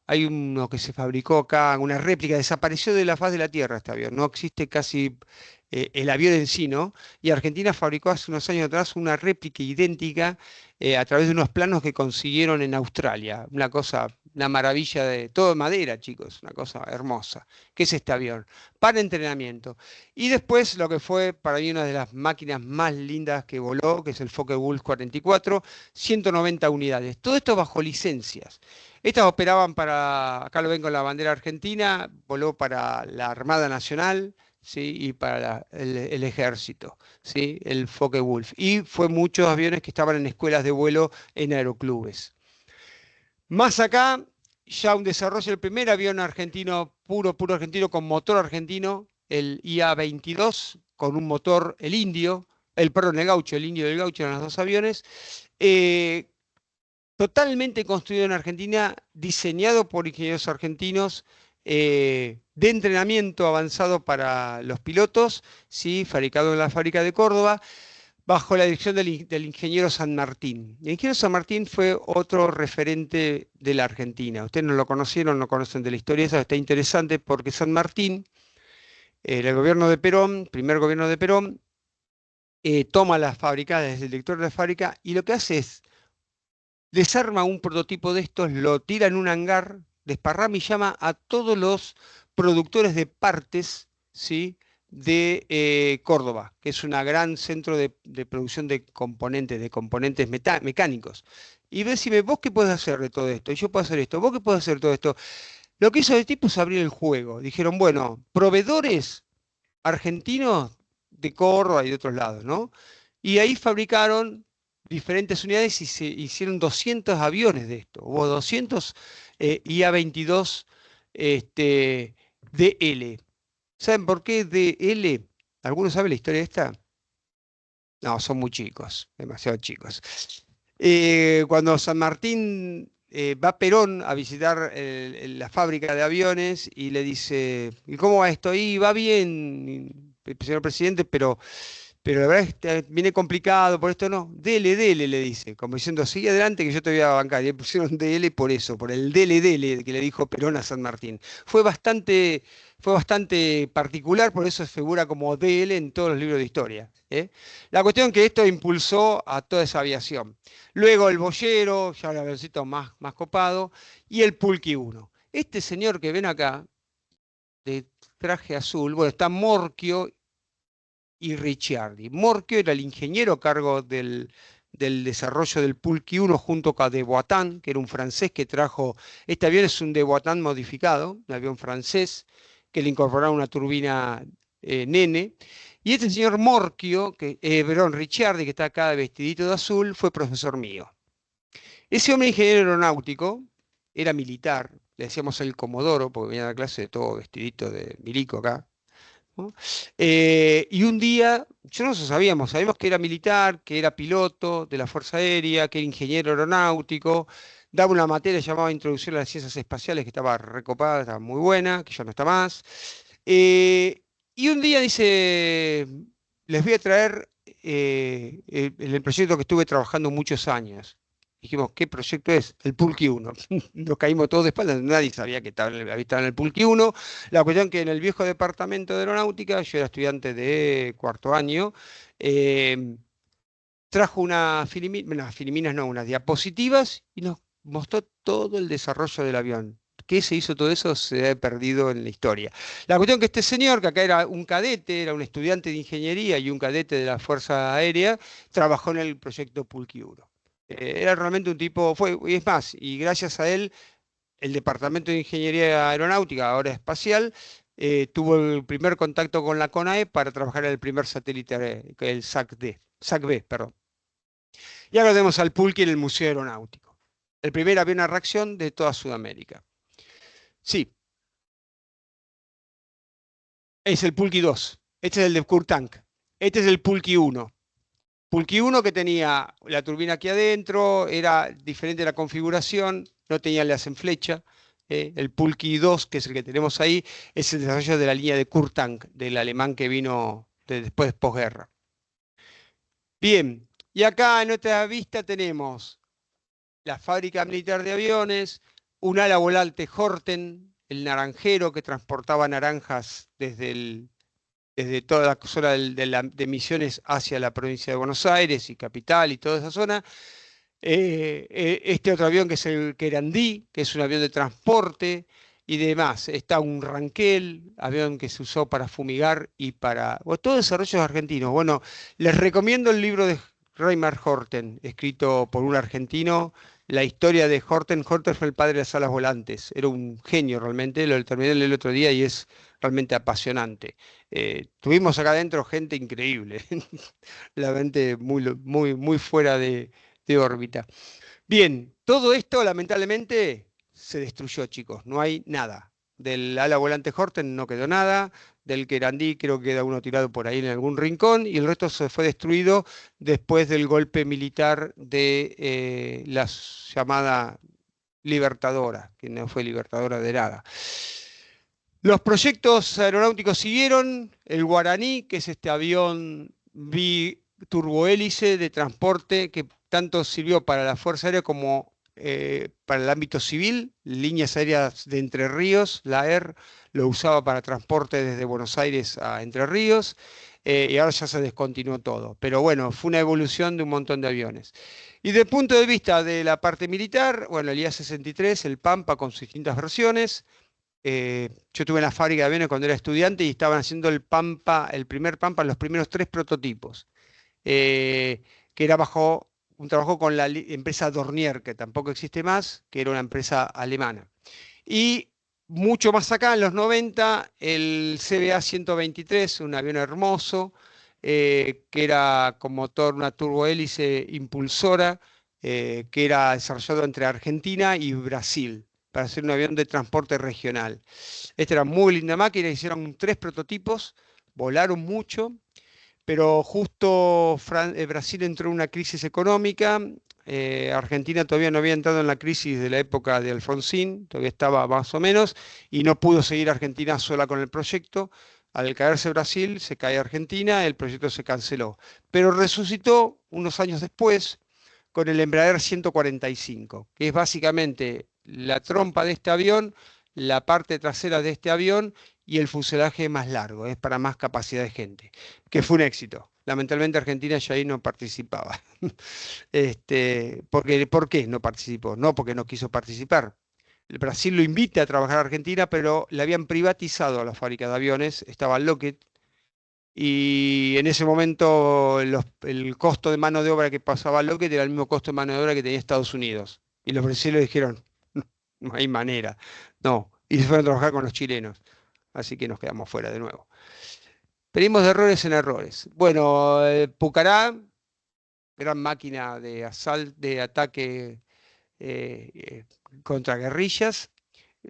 hay uno que se fabricó acá, una réplica, desapareció de la faz de la Tierra este avión. No existe casi el avión en sí, ¿no? Y Argentina fabricó hace unos años atrás una réplica idéntica a través de unos planos que consiguieron en Australia. Una cosa una maravilla de todo de madera, chicos, una cosa hermosa. ¿Qué es este avión? Para entrenamiento. Y después lo que fue para mí una de las máquinas más lindas que voló, que es el Focke-Wulf 44, 190 unidades. Todo esto bajo licencias. Estas operaban para, acá lo ven con la bandera argentina, voló para la Armada Nacional, ¿sí? Y para el ejército, ¿sí? El Focke-Wulf. Y fue muchos aviones que estaban en escuelas de vuelo en aeroclubes. Más acá, ya un desarrollo, el primer avión argentino, puro argentino, con motor argentino, el IA-22, con un motor, el indio, perdón, el gaucho, el indio y el gaucho eran los dos aviones, eh, totalmente construido en Argentina, diseñado por ingenieros argentinos, de entrenamiento avanzado para los pilotos, ¿sí? Fabricado en la fábrica de Córdoba bajo la dirección del ingeniero San Martín. El ingeniero San Martín fue otro referente de la Argentina. Ustedes no lo conocieron, no conocen de la historia, eso está interesante porque San Martín, el gobierno de Perón, primer gobierno de Perón, toma la fábrica desde el director de la fábrica y lo que hace es desarma un prototipo de estos, lo tira en un hangar, desparrama y llama a todos los productores de partes, ¿sí? De Córdoba, que es un gran centro de producción de componentes mecánicos. Y decime, ¿vos qué podés hacer de todo esto? Y yo puedo hacer esto, ¿vos qué podés hacer de todo esto? Lo que hizo el tipo es abrir el juego. Dijeron, bueno, proveedores argentinos de Córdoba y de otros lados, ¿no? Y ahí fabricaron diferentes unidades y se hicieron 200 aviones de esto. Hubo 200 IA-22 DL. ¿Saben por qué DL? ¿Alguno sabe la historia de esta? No, son muy chicos, demasiado chicos. Cuando San Martín va Perón a visitar la fábrica de aviones y le dice, ¿y cómo va esto? Y va bien, señor presidente, pero la verdad es que viene complicado, por esto no. Dele, dele, le dice, como diciendo, sigue adelante que yo te voy a bancar. Y le pusieron DL por eso, por el dele, dele que le dijo Perón a San Martín. Fue bastante particular, por eso figura como DL en todos los libros de historia. ¿Eh? La cuestión es que esto impulsó a toda esa aviación. Luego el boyero, ya el avioncito más copado, y el Pulqui 1. Este señor que ven acá, de traje azul, bueno, está Morchio y Ricciardi. Morchio era el ingeniero a cargo del desarrollo del Pulqui 1 junto con de Boitán, que era un francés que trajo, este avión es un de Boitán modificado, un avión francés, que le incorporaron una turbina Nene. Y este señor Morchio, perdón, Ricciardi, que está acá vestidito de azul, fue profesor mío. Ese hombre ingeniero aeronáutico era militar, le decíamos el Comodoro, porque venía a la clase de todo vestidito de milico acá, ¿no? Y un día, yo no lo sabíamos que era militar, que era piloto de la Fuerza Aérea, que era ingeniero aeronáutico, daba una materia llamada Introducción a las Ciencias Espaciales, que estaba recopada, estaba muy buena, que ya no está más. Y un día dice, les voy a traer el proyecto que estuve trabajando muchos años. Dijimos, ¿qué proyecto es? El Pulqui 1. Nos caímos todos de espaldas, nadie sabía que estaba en el Pulqui 1. La cuestión que en el viejo departamento de aeronáutica, yo era estudiante de cuarto año, eh, trajo unas diapositivas y nos mostró todo el desarrollo del avión. ¿Qué se hizo todo eso? Se ha perdido en la historia. La cuestión que este señor, que acá era un cadete, era un estudiante de ingeniería y un cadete de la Fuerza Aérea, trabajó en el proyecto Pulqui 1. Era realmente un tipo, y es más, y gracias a él, el Departamento de Ingeniería Aeronáutica, ahora espacial, tuvo el primer contacto con la CONAE para trabajar en el primer satélite, el SAC-B, perdón. Y ahora tenemos al Pulqui en el Museo Aeronáutico, el primer avión a reacción de toda Sudamérica. Sí, es el Pulqui 2. Este es el de Kurtank. Este es el Pulqui 1. Pulqui 1 que tenía la turbina aquí adentro, era diferente la configuración, no tenía las en flecha. El Pulqui 2, que es el que tenemos ahí, es el desarrollo de la línea de Kurtank, del alemán que vino después de posguerra. Bien, y acá en nuestra vista tenemos la fábrica militar de aviones, un ala volante Horten, el naranjero que transportaba naranjas desde toda la zona de Misiones hacia la provincia de Buenos Aires y capital y toda esa zona. Este otro avión que es el Querandí, que es un avión de transporte y demás. Está un Ranquel, avión que se usó para fumigar y para... Bueno, todo desarrollos argentinos. Bueno, les recomiendo el libro de Reimar Horten, escrito por un argentino. La historia de Horten. Horten fue el padre de las alas volantes. Era un genio realmente. Lo terminé de leer el otro día y es realmente apasionante. Tuvimos acá adentro gente increíble. La gente muy fuera de órbita. Bien, todo esto lamentablemente se destruyó, chicos. No hay nada. Del ala volante Horten no quedó nada. Del Querandí creo que queda uno tirado por ahí en algún rincón. Y el resto se fue destruido después del golpe militar de la llamada Libertadora, que no fue Libertadora de nada. Los proyectos aeronáuticos siguieron. El Guaraní, que es este avión biturbohélice de transporte que tanto sirvió para la Fuerza Aérea como para el ámbito civil. Líneas aéreas de Entre Ríos, la ER, lo usaba para transporte desde Buenos Aires a Entre Ríos. Y ahora ya se descontinuó todo. Pero bueno, fue una evolución de un montón de aviones. Y desde el punto de vista de la parte militar, bueno, el IA-63, el Pampa con sus distintas versiones. Yo estuve en la fábrica de aviones cuando era estudiante y estaban haciendo el Pampa, el primer Pampa, los primeros tres prototipos, eh, que era bajo un trabajo con la empresa Dornier, que tampoco existe más, que era una empresa alemana. Y mucho más acá, en los 90, el CBA 123, un avión hermoso, que era con motor, una turbohélice impulsora, que era desarrollado entre Argentina y Brasil para hacer un avión de transporte regional. Esta era muy linda máquina, hicieron tres prototipos, volaron mucho, pero justo Brasil entró en una crisis económica. Argentina todavía no había entrado en la crisis de la época de Alfonsín, todavía estaba más o menos, y no pudo seguir Argentina sola con el proyecto. Al caerse Brasil, se cae Argentina, el proyecto se canceló. Pero resucitó unos años después con el Embraer 145, que es básicamente la trompa de este avión, la parte trasera de este avión y el fuselaje más largo, es para más capacidad de gente, que fue un éxito. Lamentablemente Argentina ya ahí no participaba. ¿Por qué no participó? No porque no quiso participar. El Brasil lo invita a trabajar a Argentina, pero le habían privatizado a la fábrica de aviones, estaba Lockheed, y en ese momento el costo de mano de obra que pasaba Lockheed era el mismo costo de mano de obra que tenía Estados Unidos. Y los brasileños dijeron, no hay manera, no, y se fueron a trabajar con los chilenos, así que nos quedamos fuera de nuevo. Venimos de errores en errores. Bueno, Pucará, gran máquina de de ataque contra guerrillas.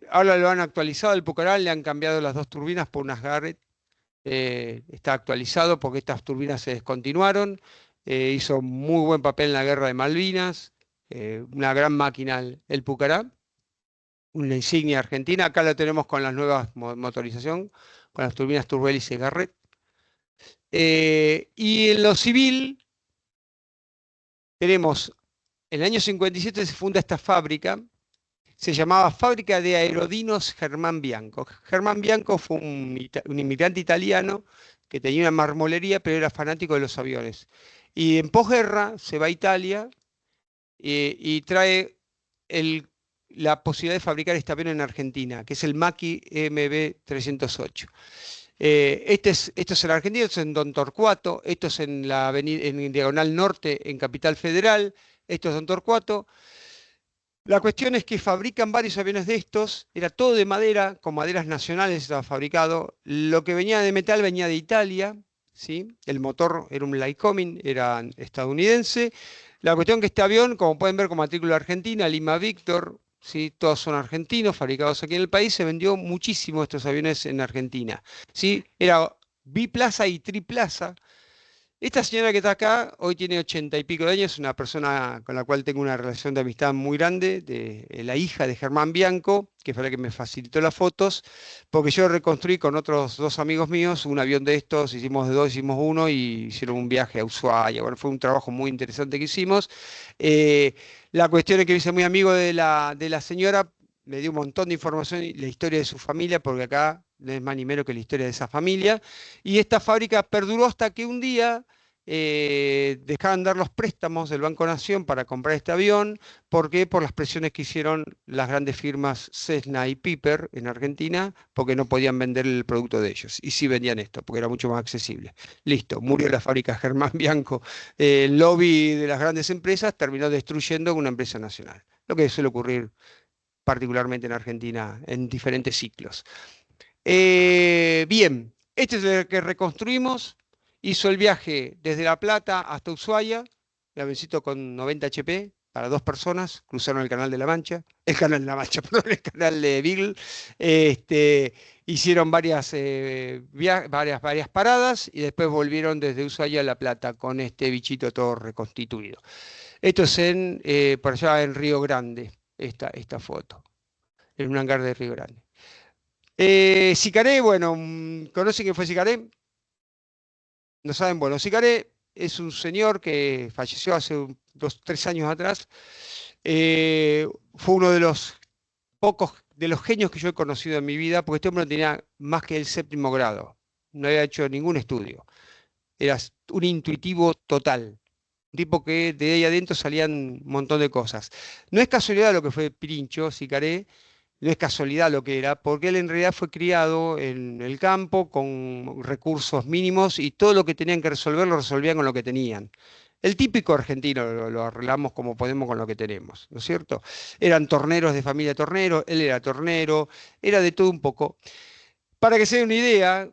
Ahora lo han actualizado el Pucará, le han cambiado las dos turbinas por unas Garrett. Está actualizado porque estas turbinas se descontinuaron. Hizo muy buen papel en la guerra de Malvinas. Una gran máquina el Pucará, una insignia argentina. Acá la tenemos con las nuevas motorización, con las turbinas turbohélice Garrett. Y en lo civil tenemos, en el año 57 se funda esta fábrica, se llamaba Fábrica de Aerodinos Germán Bianco. Germán Bianco fue un inmigrante italiano que tenía una marmolería, pero era fanático de los aviones. Y en posguerra se va a Italia y trae la posibilidad de fabricar este avión en Argentina, que es el Macchi MB-308. Esto es en Argentina, esto es en Don Torcuato, esto es en la en Diagonal Norte, en Capital Federal, esto es Don Torcuato. La cuestión es que fabrican varios aviones de estos, era todo de madera, con maderas nacionales estaba fabricado. Lo que venía de metal venía de Italia, ¿sí? El motor era un Lycoming, era estadounidense. La cuestión que este avión, como pueden ver con matrícula argentina, Lima Victor, ¿sí? Todos son argentinos, fabricados aquí en el país, se vendió muchísimo estos aviones en Argentina, ¿sí? Era biplaza y triplaza. Esta señora que está acá hoy tiene 80 y pico de años, una persona con la cual tengo una relación de amistad muy grande, la hija de Germán Bianco, que fue la que me facilitó las fotos, porque yo reconstruí con otros dos amigos míos un avión de estos, hicimos de dos, hicimos uno y hicieron un viaje a Ushuaia. Bueno, fue un trabajo muy interesante que hicimos. Eh, la cuestión es que me hice muy amigo de la señora, me dio un montón de información y la historia de su familia, porque acá no es más ni menos que la historia de esa familia. Y esta fábrica perduró hasta que un día dejaban dar los préstamos del Banco Nación para comprar este avión. ¿Por qué? Por las presiones que hicieron las grandes firmas Cessna y Piper en Argentina, porque no podían vender el producto de ellos. Y sí vendían esto, porque era mucho más accesible. Listo, murió la fábrica Germán Bianco. El lobby de las grandes empresas terminó destruyendo una empresa nacional. Lo que suele ocurrir particularmente en Argentina en diferentes ciclos. Bien, este es el que reconstruimos. Hizo el viaje desde La Plata hasta Ushuaia, el avioncito con 90 HP para dos personas, cruzaron el Canal de la Mancha, el Canal de la Mancha, perdón, el Canal de Beagle, hicieron varias paradas y después volvieron desde Ushuaia a La Plata con este bichito todo reconstituido. Esto es por allá en Río Grande, esta foto, en un hangar de Río Grande. Sicaré, bueno, ¿conocen quién fue Sicaré? No saben, bueno, Sicaré es un señor que falleció hace 2, 3 años atrás. Fue uno de los pocos, de los genios que yo he conocido en mi vida, porque este hombre no tenía más que el séptimo grado. No había hecho ningún estudio. Era un intuitivo total. Un tipo que de ahí adentro salían un montón de cosas. No es casualidad lo que fue Pirincho, Sicaré, no es casualidad lo que era, porque él en realidad fue criado en el campo con recursos mínimos y todo lo que tenían que resolver lo resolvían con lo que tenían. El típico argentino lo arreglamos como podemos con lo que tenemos, ¿no es cierto? Eran torneros de familia tornero, él era tornero, era de todo un poco. Para que se den una idea,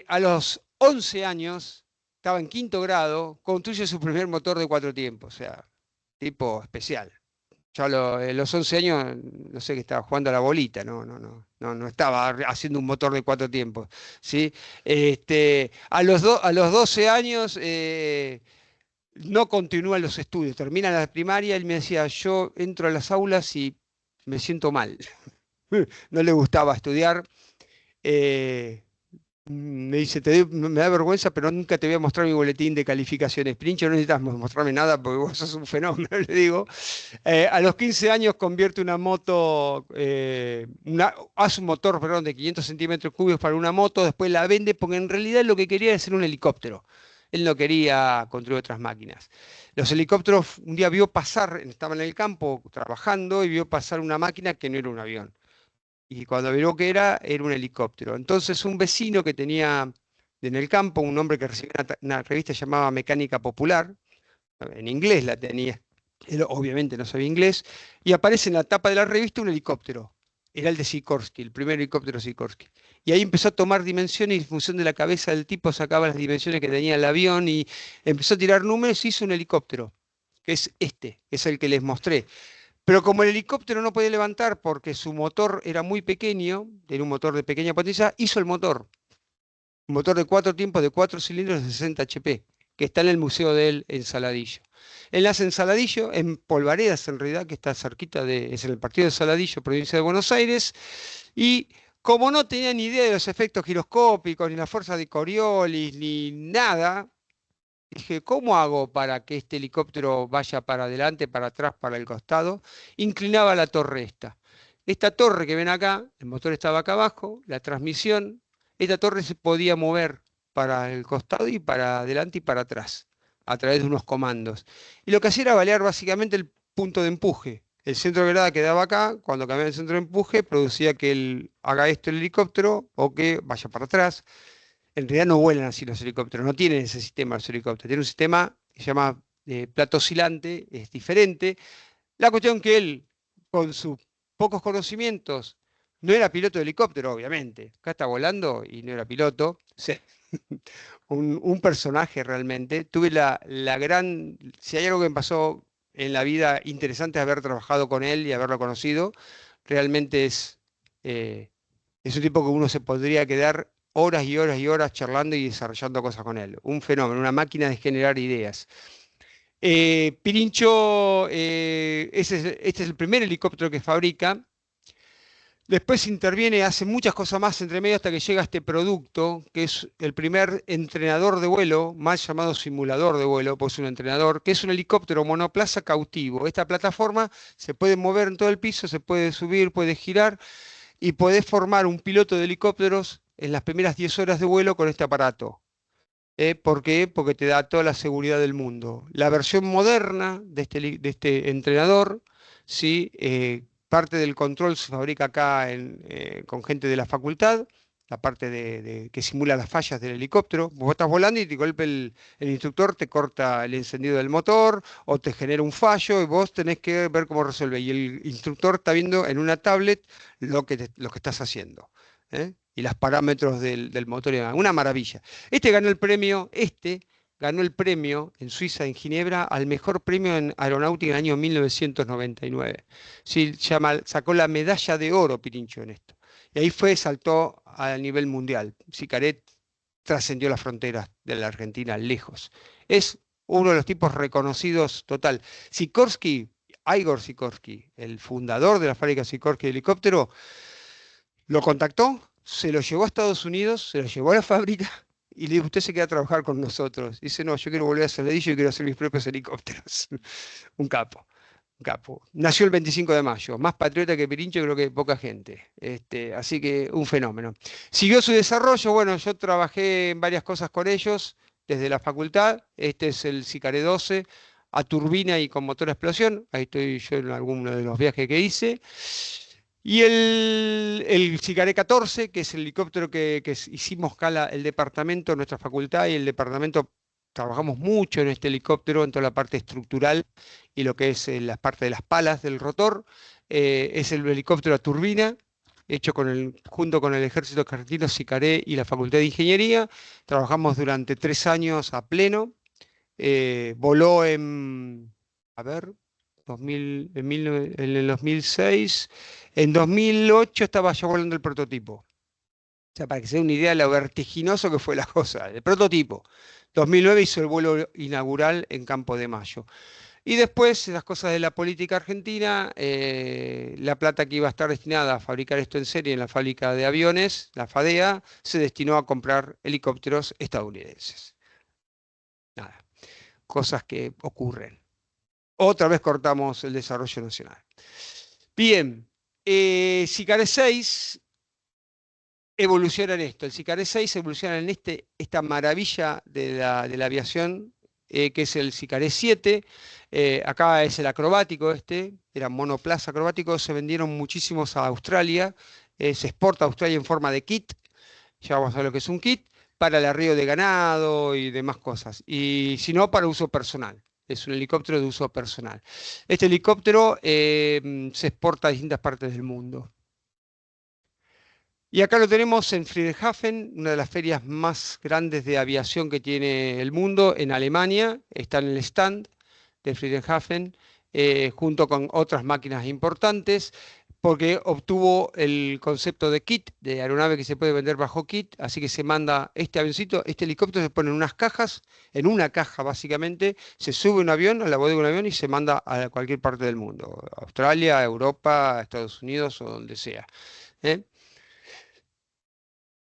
a los 11 años, estaba en quinto grado, construye su primer motor de 4 tiempos, o sea, tipo especial. Yo los 11 años, no sé qué estaba jugando a la bolita, no estaba haciendo un motor de 4 tiempos, ¿sí? A los 12 años no continúa los estudios, termina la primaria, él me decía, yo entro a las aulas y me siento mal. No le gustaba estudiar. eh, Me dice, me da vergüenza, pero nunca te voy a mostrar mi boletín de calificaciones. Princho, no necesitas mostrarme nada porque vos sos un fenómeno, le digo. A los 15 años convierte una moto, hace un motor, perdón, de 500 centímetros cúbicos para una moto, después la vende porque en realidad lo que quería era hacer un helicóptero. Él no quería construir otras máquinas. Los helicópteros, un día vio pasar, estaba en el campo trabajando y vio pasar una máquina que no era un avión. Y cuando vio que era un helicóptero. Entonces un vecino que tenía en el campo, un hombre que recibía una revista llamada Mecánica Popular, en inglés la tenía, él obviamente no sabía inglés, y aparece en la tapa de la revista un helicóptero. Era el de Sikorsky, el primer helicóptero Sikorsky. Y ahí empezó a tomar dimensiones y en función de la cabeza del tipo sacaba las dimensiones que tenía el avión y empezó a tirar números y hizo un helicóptero, que es este, que es el que les mostré. Pero como el helicóptero no podía levantar porque su motor era muy pequeño, era un motor de pequeña potencia, hizo el motor. Un motor de 4 tiempos de 4 cilindros de 60 HP, que está en el museo de él en Saladillo. Él nace en Saladillo, en Polvaredas en realidad, que está cerquita es en el partido de Saladillo, provincia de Buenos Aires, y como no tenía ni idea de los efectos giroscópicos, ni la fuerza de Coriolis, ni nada, dije, ¿cómo hago para que este helicóptero vaya para adelante, para atrás, para el costado? Inclinaba la torre esta. Esta torre que ven acá, el motor estaba acá abajo, la transmisión, esta torre se podía mover para el costado y para adelante y para atrás, a través de unos comandos. Y lo que hacía era balear básicamente el punto de empuje. El centro de gravedad quedaba acá, cuando cambiaba el centro de empuje, producía que él haga esto el helicóptero o que vaya para atrás. En realidad no vuelan así los helicópteros, no tienen ese sistema los helicópteros, tienen un sistema que se llama plato oscilante, es diferente. La cuestión que él, con sus pocos conocimientos, no era piloto de helicóptero, obviamente. Acá está volando y no era piloto. O sea, un personaje realmente. Tuve la gran. Si hay algo que me pasó en la vida interesante es haber trabajado con él y haberlo conocido. Realmente eh, es un tipo que uno se podría quedar horas y horas y horas charlando y desarrollando cosas con él. Un fenómeno, una máquina de generar ideas. Pirincho, este es el primer helicóptero que fabrica. Después interviene, hace muchas cosas más entre medio hasta que llega este producto, que es el primer entrenador de vuelo, más llamado simulador de vuelo, pues un entrenador, que es un helicóptero monoplaza cautivo. Esta plataforma se puede mover en todo el piso, se puede subir, puede girar y podés formar un piloto de helicópteros en las primeras 10 horas de vuelo con este aparato. ¿Por qué? Porque te da toda la seguridad del mundo. La versión moderna de este entrenador, ¿sí? Parte del control se fabrica acá con gente de la facultad, la parte que simula las fallas del helicóptero. Vos estás volando y de golpe el instructor te corta el encendido del motor o te genera un fallo y vos tenés que ver cómo resuelve. Y el instructor está viendo en una tablet lo que estás haciendo. Y los parámetros del motor y demás. Una maravilla. Este ganó el premio en Suiza, en Ginebra, al mejor premio en aeronáutica en el año 1999. Sí, sacó la medalla de oro, Pirincho, en esto. Y ahí saltó a nivel mundial. Sicaret trascendió las fronteras de la Argentina lejos. Es uno de los tipos reconocidos total. Sikorsky, Igor Sikorsky, el fundador de la fábrica Sikorsky de helicóptero, lo contactó, se lo llevó a Estados Unidos, se lo llevó a la fábrica y le dijo, usted se queda a trabajar con nosotros. Dice, no, yo quiero volver a hacer Ledillo y quiero hacer mis propios helicópteros. Un capo, un capo. Nació el 25 de mayo, más patriota que Pirincho creo que poca gente. Así que un fenómeno. Siguió su desarrollo, bueno, yo trabajé en varias cosas con ellos desde la facultad. Este es el Sicaré 12 a turbina y con motor a explosión. Ahí estoy yo en alguno de los viajes que hice. Y el Sicaré 14, que es el helicóptero que hicimos escala el departamento, nuestra facultad y el departamento, trabajamos mucho en este helicóptero, en toda la parte estructural y lo que es la parte de las palas del rotor. Es el helicóptero a turbina, hecho junto con el Ejército Argentino, Sicaré y la Facultad de Ingeniería. Trabajamos durante 3 años a pleno. Voló a ver, 2000, en el 2006. En 2008 estaba ya volando el prototipo. O sea, para que se den una idea de lo vertiginoso que fue la cosa. El prototipo. 2009 hizo el vuelo inaugural en Campo de Mayo. Y después, las cosas de la política argentina, la plata que iba a estar destinada a fabricar esto en serie en la fábrica de aviones, la FADEA, se destinó a comprar helicópteros estadounidenses. Nada, cosas que ocurren. Otra vez cortamos el desarrollo nacional. Bien, Sicaret 6 evoluciona en esto. El Sicaret 6 evoluciona en esta maravilla de la aviación, que es el Sicaret 7. Acá es el acrobático era monoplaza acrobático, se vendieron muchísimos a Australia, se exporta a Australia en forma de kit, ya vamos a ver lo que es un kit, para el arrío de ganado y demás cosas, y si no, para uso personal. Es un helicóptero de uso personal. Este helicóptero se exporta a distintas partes del mundo. Y acá lo tenemos en Friedrichshafen, una de las ferias más grandes de aviación que tiene el mundo, en Alemania. Está en el stand de Friedrichshafen, junto con otras máquinas importantes, porque obtuvo el concepto de kit, de aeronave que se puede vender bajo kit, así que se manda este avioncito, este helicóptero se pone en unas cajas, en una caja básicamente, se sube un avión, a la bodega de un avión y se manda a cualquier parte del mundo, Australia, Europa, Estados Unidos o donde sea. ¿eh?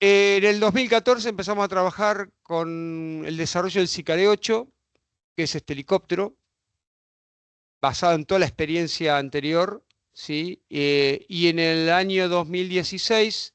En el 2014 empezamos a trabajar con el desarrollo del Sicario 8, que es este helicóptero, basado en toda la experiencia anterior, ¿sí? Y en el año 2016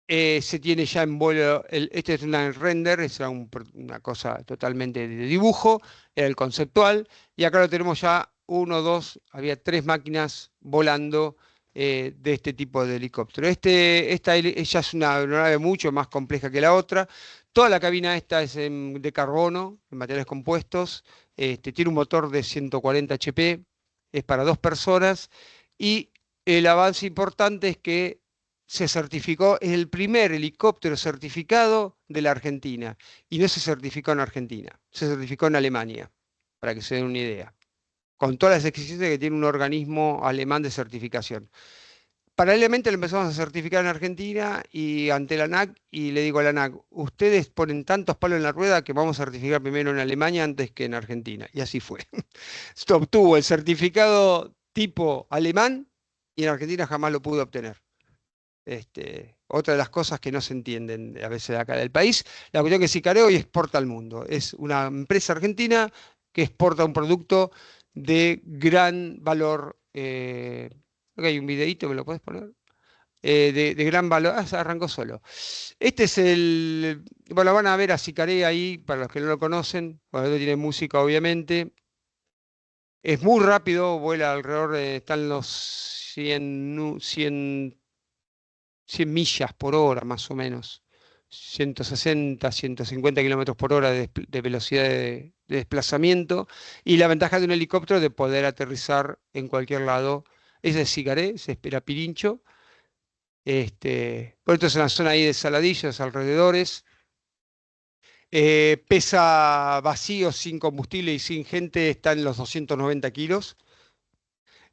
se tiene ya en vuelo, este es un render, es una cosa totalmente de dibujo, era el conceptual, y acá lo tenemos ya uno, dos, había 3 máquinas volando de este tipo de helicóptero. Ella es una aeronave mucho más compleja que la otra. Toda la cabina esta es de carbono, en materiales compuestos. Tiene un motor de 140 HP, es para 2 personas. Y el avance importante es que se certificó, es el primer helicóptero certificado de la Argentina. Y no se certificó en Argentina, se certificó en Alemania, para que se den una idea, con todas las exigencias que tiene un organismo alemán de certificación. Paralelamente lo empezamos a certificar en Argentina y ante la ANAC, y le digo a la ANAC, ustedes ponen tantos palos en la rueda que vamos a certificar primero en Alemania antes que en Argentina. Y así fue. Esto obtuvo el certificado tipo alemán y en Argentina jamás lo pudo obtener. Otra de las cosas que no se entienden a veces de acá del país, la cuestión que Sicario hoy exporta al mundo. Es una empresa argentina que exporta un producto de gran valor. Acá hay un videíto, ¿me lo puedes poner? de gran valor. Ah, arrancó solo. Este es bueno, van a ver a Sicaré ahí, para los que no lo conocen. Bueno, esto tiene música, obviamente. Es muy rápido, vuela alrededor están los 100 millas por hora, más o menos. 160, 150 kilómetros por hora de velocidad de desplazamiento. Y la ventaja de un helicóptero de poder aterrizar en cualquier lado. Ese es Sicaré, se espera Pirincho. Por esto es una zona ahí de Saladillos, alrededores. Pesa vacío, sin combustible y sin gente, está en los 290 kilos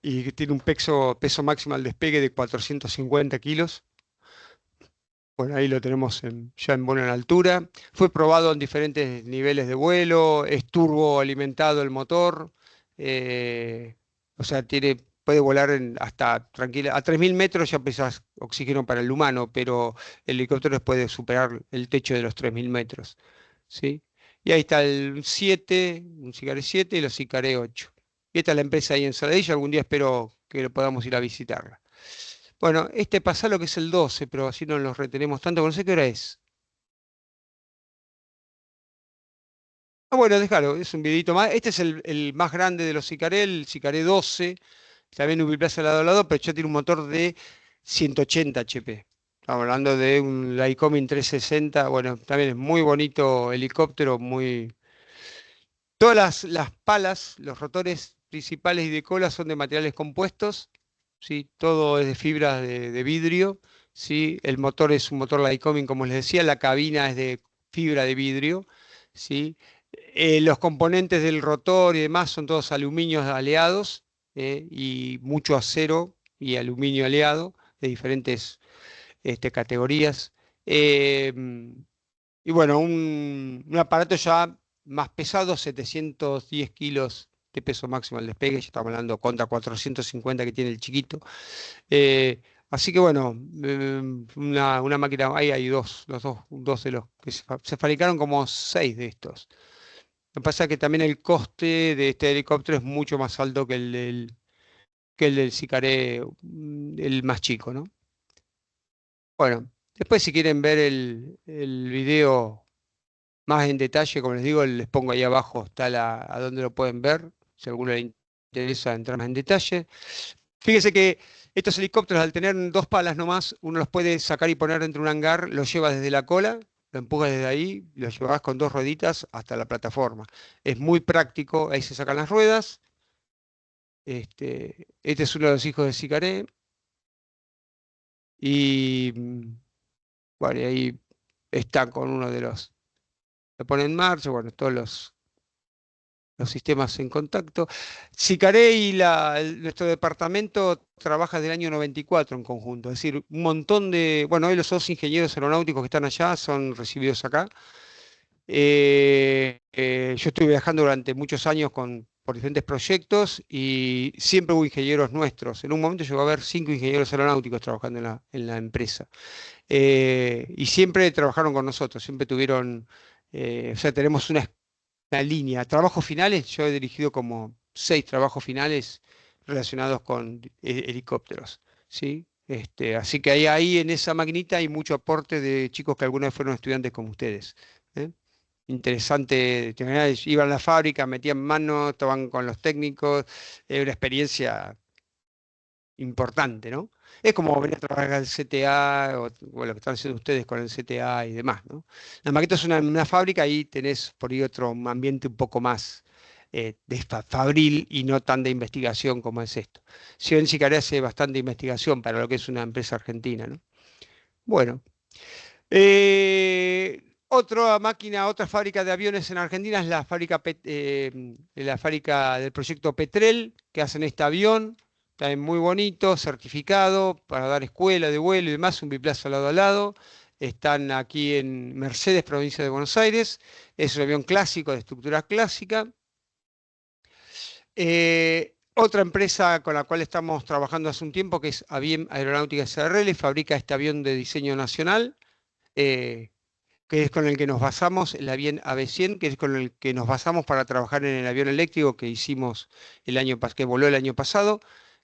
y tiene un peso máximo al despegue de 450 kilos. Bueno, ahí lo tenemos ya en buena altura. Fue probado en diferentes niveles de vuelo, es turbo alimentado el motor, o sea, puede volar hasta tranquila. A 3.000 metros ya pesas oxígeno para el humano, pero el helicóptero puede superar el techo de los 3.000 metros. ¿Sí? Y ahí está el 7, un Sicaré 7 y los Sicaré 8. Y esta es la empresa ahí en Saladillo, algún día espero que podamos ir a visitarla. Bueno, pasa lo que es el 12, pero así no nos retenemos tanto, no sé qué hora es. Ah, bueno, déjalo, es un videito más. Este es el más grande de los Sicaré, el Sicaré 12, también un biplaza lado a lado, pero ya tiene un motor de 180 HP. Estamos hablando de un Lycoming 360, bueno, también es muy bonito helicóptero, muy. Todas las palas, los rotores principales y de cola son de materiales compuestos, ¿sí? Todo es de fibras de vidrio, ¿sí? El motor es un motor Lycoming, como les decía, la cabina es de fibra de vidrio, ¿sí? Los componentes del rotor y demás son todos aluminios aleados, y mucho acero y aluminio aleado de diferentes categorías. Eh, y bueno, un aparato ya más pesado, 710 kilos de peso máximo al despegue, ya estamos hablando contra 450 que tiene el chiquito. Eh, Así que bueno, una máquina, ahí hay dos de los que se fabricaron como 6 de estos. Lo que pasa es que también el coste de este helicóptero es mucho más alto que el del Sicaré, el más chico, ¿no? Bueno, después si quieren ver el video más en detalle, como les digo, les pongo ahí abajo, está a donde lo pueden ver, si a alguno le interesa entrar más en detalle. Fíjese que estos helicópteros, al tener dos palas nomás, uno los puede sacar y poner dentro de un hangar, lo lleva desde la cola, lo empuja desde ahí, lo llevas con dos rueditas hasta la plataforma. Es muy práctico, ahí se sacan las ruedas. Este es uno de los hijos de Sicaré. Y bueno, y ahí está con uno de los. Lo pone en marcha, bueno, todos los sistemas en contacto. Sicaré y nuestro departamento trabaja desde el año 94 en conjunto, es decir, un montón bueno, hoy los dos ingenieros aeronáuticos que están allá son recibidos acá. Yo estuve viajando durante muchos años por diferentes proyectos y siempre hubo ingenieros nuestros. En un momento llegó a haber 5 ingenieros aeronáuticos trabajando en la empresa. Y siempre trabajaron con nosotros, siempre tuvieron, o sea, tenemos una línea. Trabajos finales, yo he dirigido como 6 trabajos finales relacionados con helicópteros, ¿sí? Así que ahí en esa maquinita hay mucho aporte de chicos que alguna vez fueron estudiantes como ustedes. ¿Eh? Interesante, iban a la fábrica, metían mano, estaban con los técnicos, una experiencia importante, ¿no? Es como venir a trabajar al CTA o lo que están haciendo ustedes con el CTA y demás, ¿no? La maqueta es una fábrica y tenés por ahí otro ambiente un poco más fabril y no tan de investigación como es esto. Si Sicaré hace bastante investigación para lo que es una empresa argentina, ¿no? Bueno, otra máquina, otra fábrica de aviones en Argentina es la fábrica del proyecto Petrel, que hacen este avión, también muy bonito, certificado para dar escuela de vuelo y demás, un biplaza lado a lado. Están aquí en Mercedes, provincia de Buenos Aires. Es un avión clásico, de estructura clásica. Otra empresa con la cual estamos trabajando hace un tiempo, que es Aviem Aeronáutica SRL, fabrica este avión de diseño nacional. eh, que es con el que nos basamos, el avión AB100, que es con el que nos basamos para trabajar en el avión eléctrico que hicimos que voló el año pasado,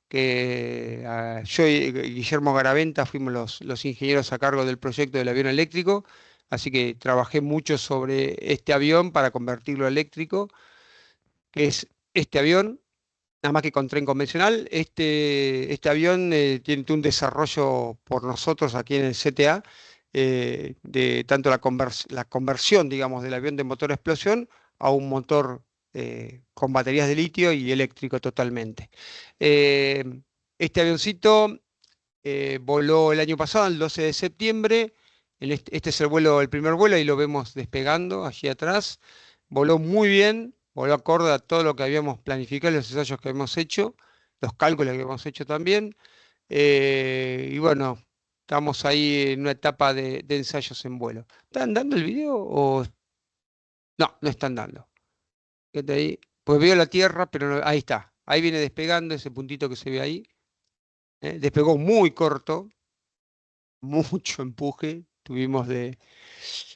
que yo y Guillermo Garaventa fuimos los ingenieros a cargo del proyecto del avión eléctrico, así que trabajé mucho sobre este avión para convertirlo a eléctrico, que es este avión, nada más que con tren convencional. Este avión tiene un desarrollo por nosotros aquí en el CTA, de tanto la conversión, digamos, del avión de motor a explosión a un motor con baterías de litio y eléctrico totalmente. Eh, este avioncito voló el año pasado, el 12 de septiembre. Este es el primer vuelo, y lo vemos despegando allí atrás. Voló muy bien, voló acorde a todo lo que habíamos planificado, los ensayos que habíamos hecho, los cálculos que habíamos hecho también. Y bueno, estamos ahí en una etapa de ensayos en vuelo. ¿Están dando el video o...? No, no están dando. Quédate ahí. Pues veo la Tierra, pero ahí está. Ahí viene despegando ese puntito que se ve ahí. Despegó muy corto, mucho empuje. Tuvimos de...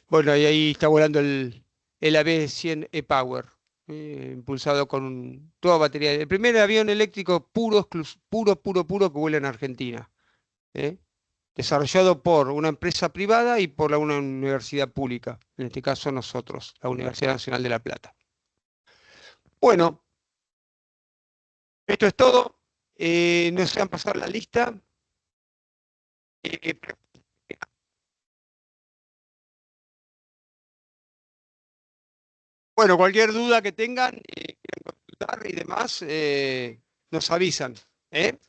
Bueno, y ahí está volando el AB-100 E-Power, impulsado con toda batería. El primer avión eléctrico puro, puro que vuela en Argentina. ¿Eh? Desarrollado por una empresa privada y por una universidad pública, en este caso nosotros, la Universidad Nacional de La Plata. Bueno, esto es todo. No se han pasado la lista. Eh, bueno, cualquier duda que tengan, quieran consultar y demás, nos avisan. ¿Eh?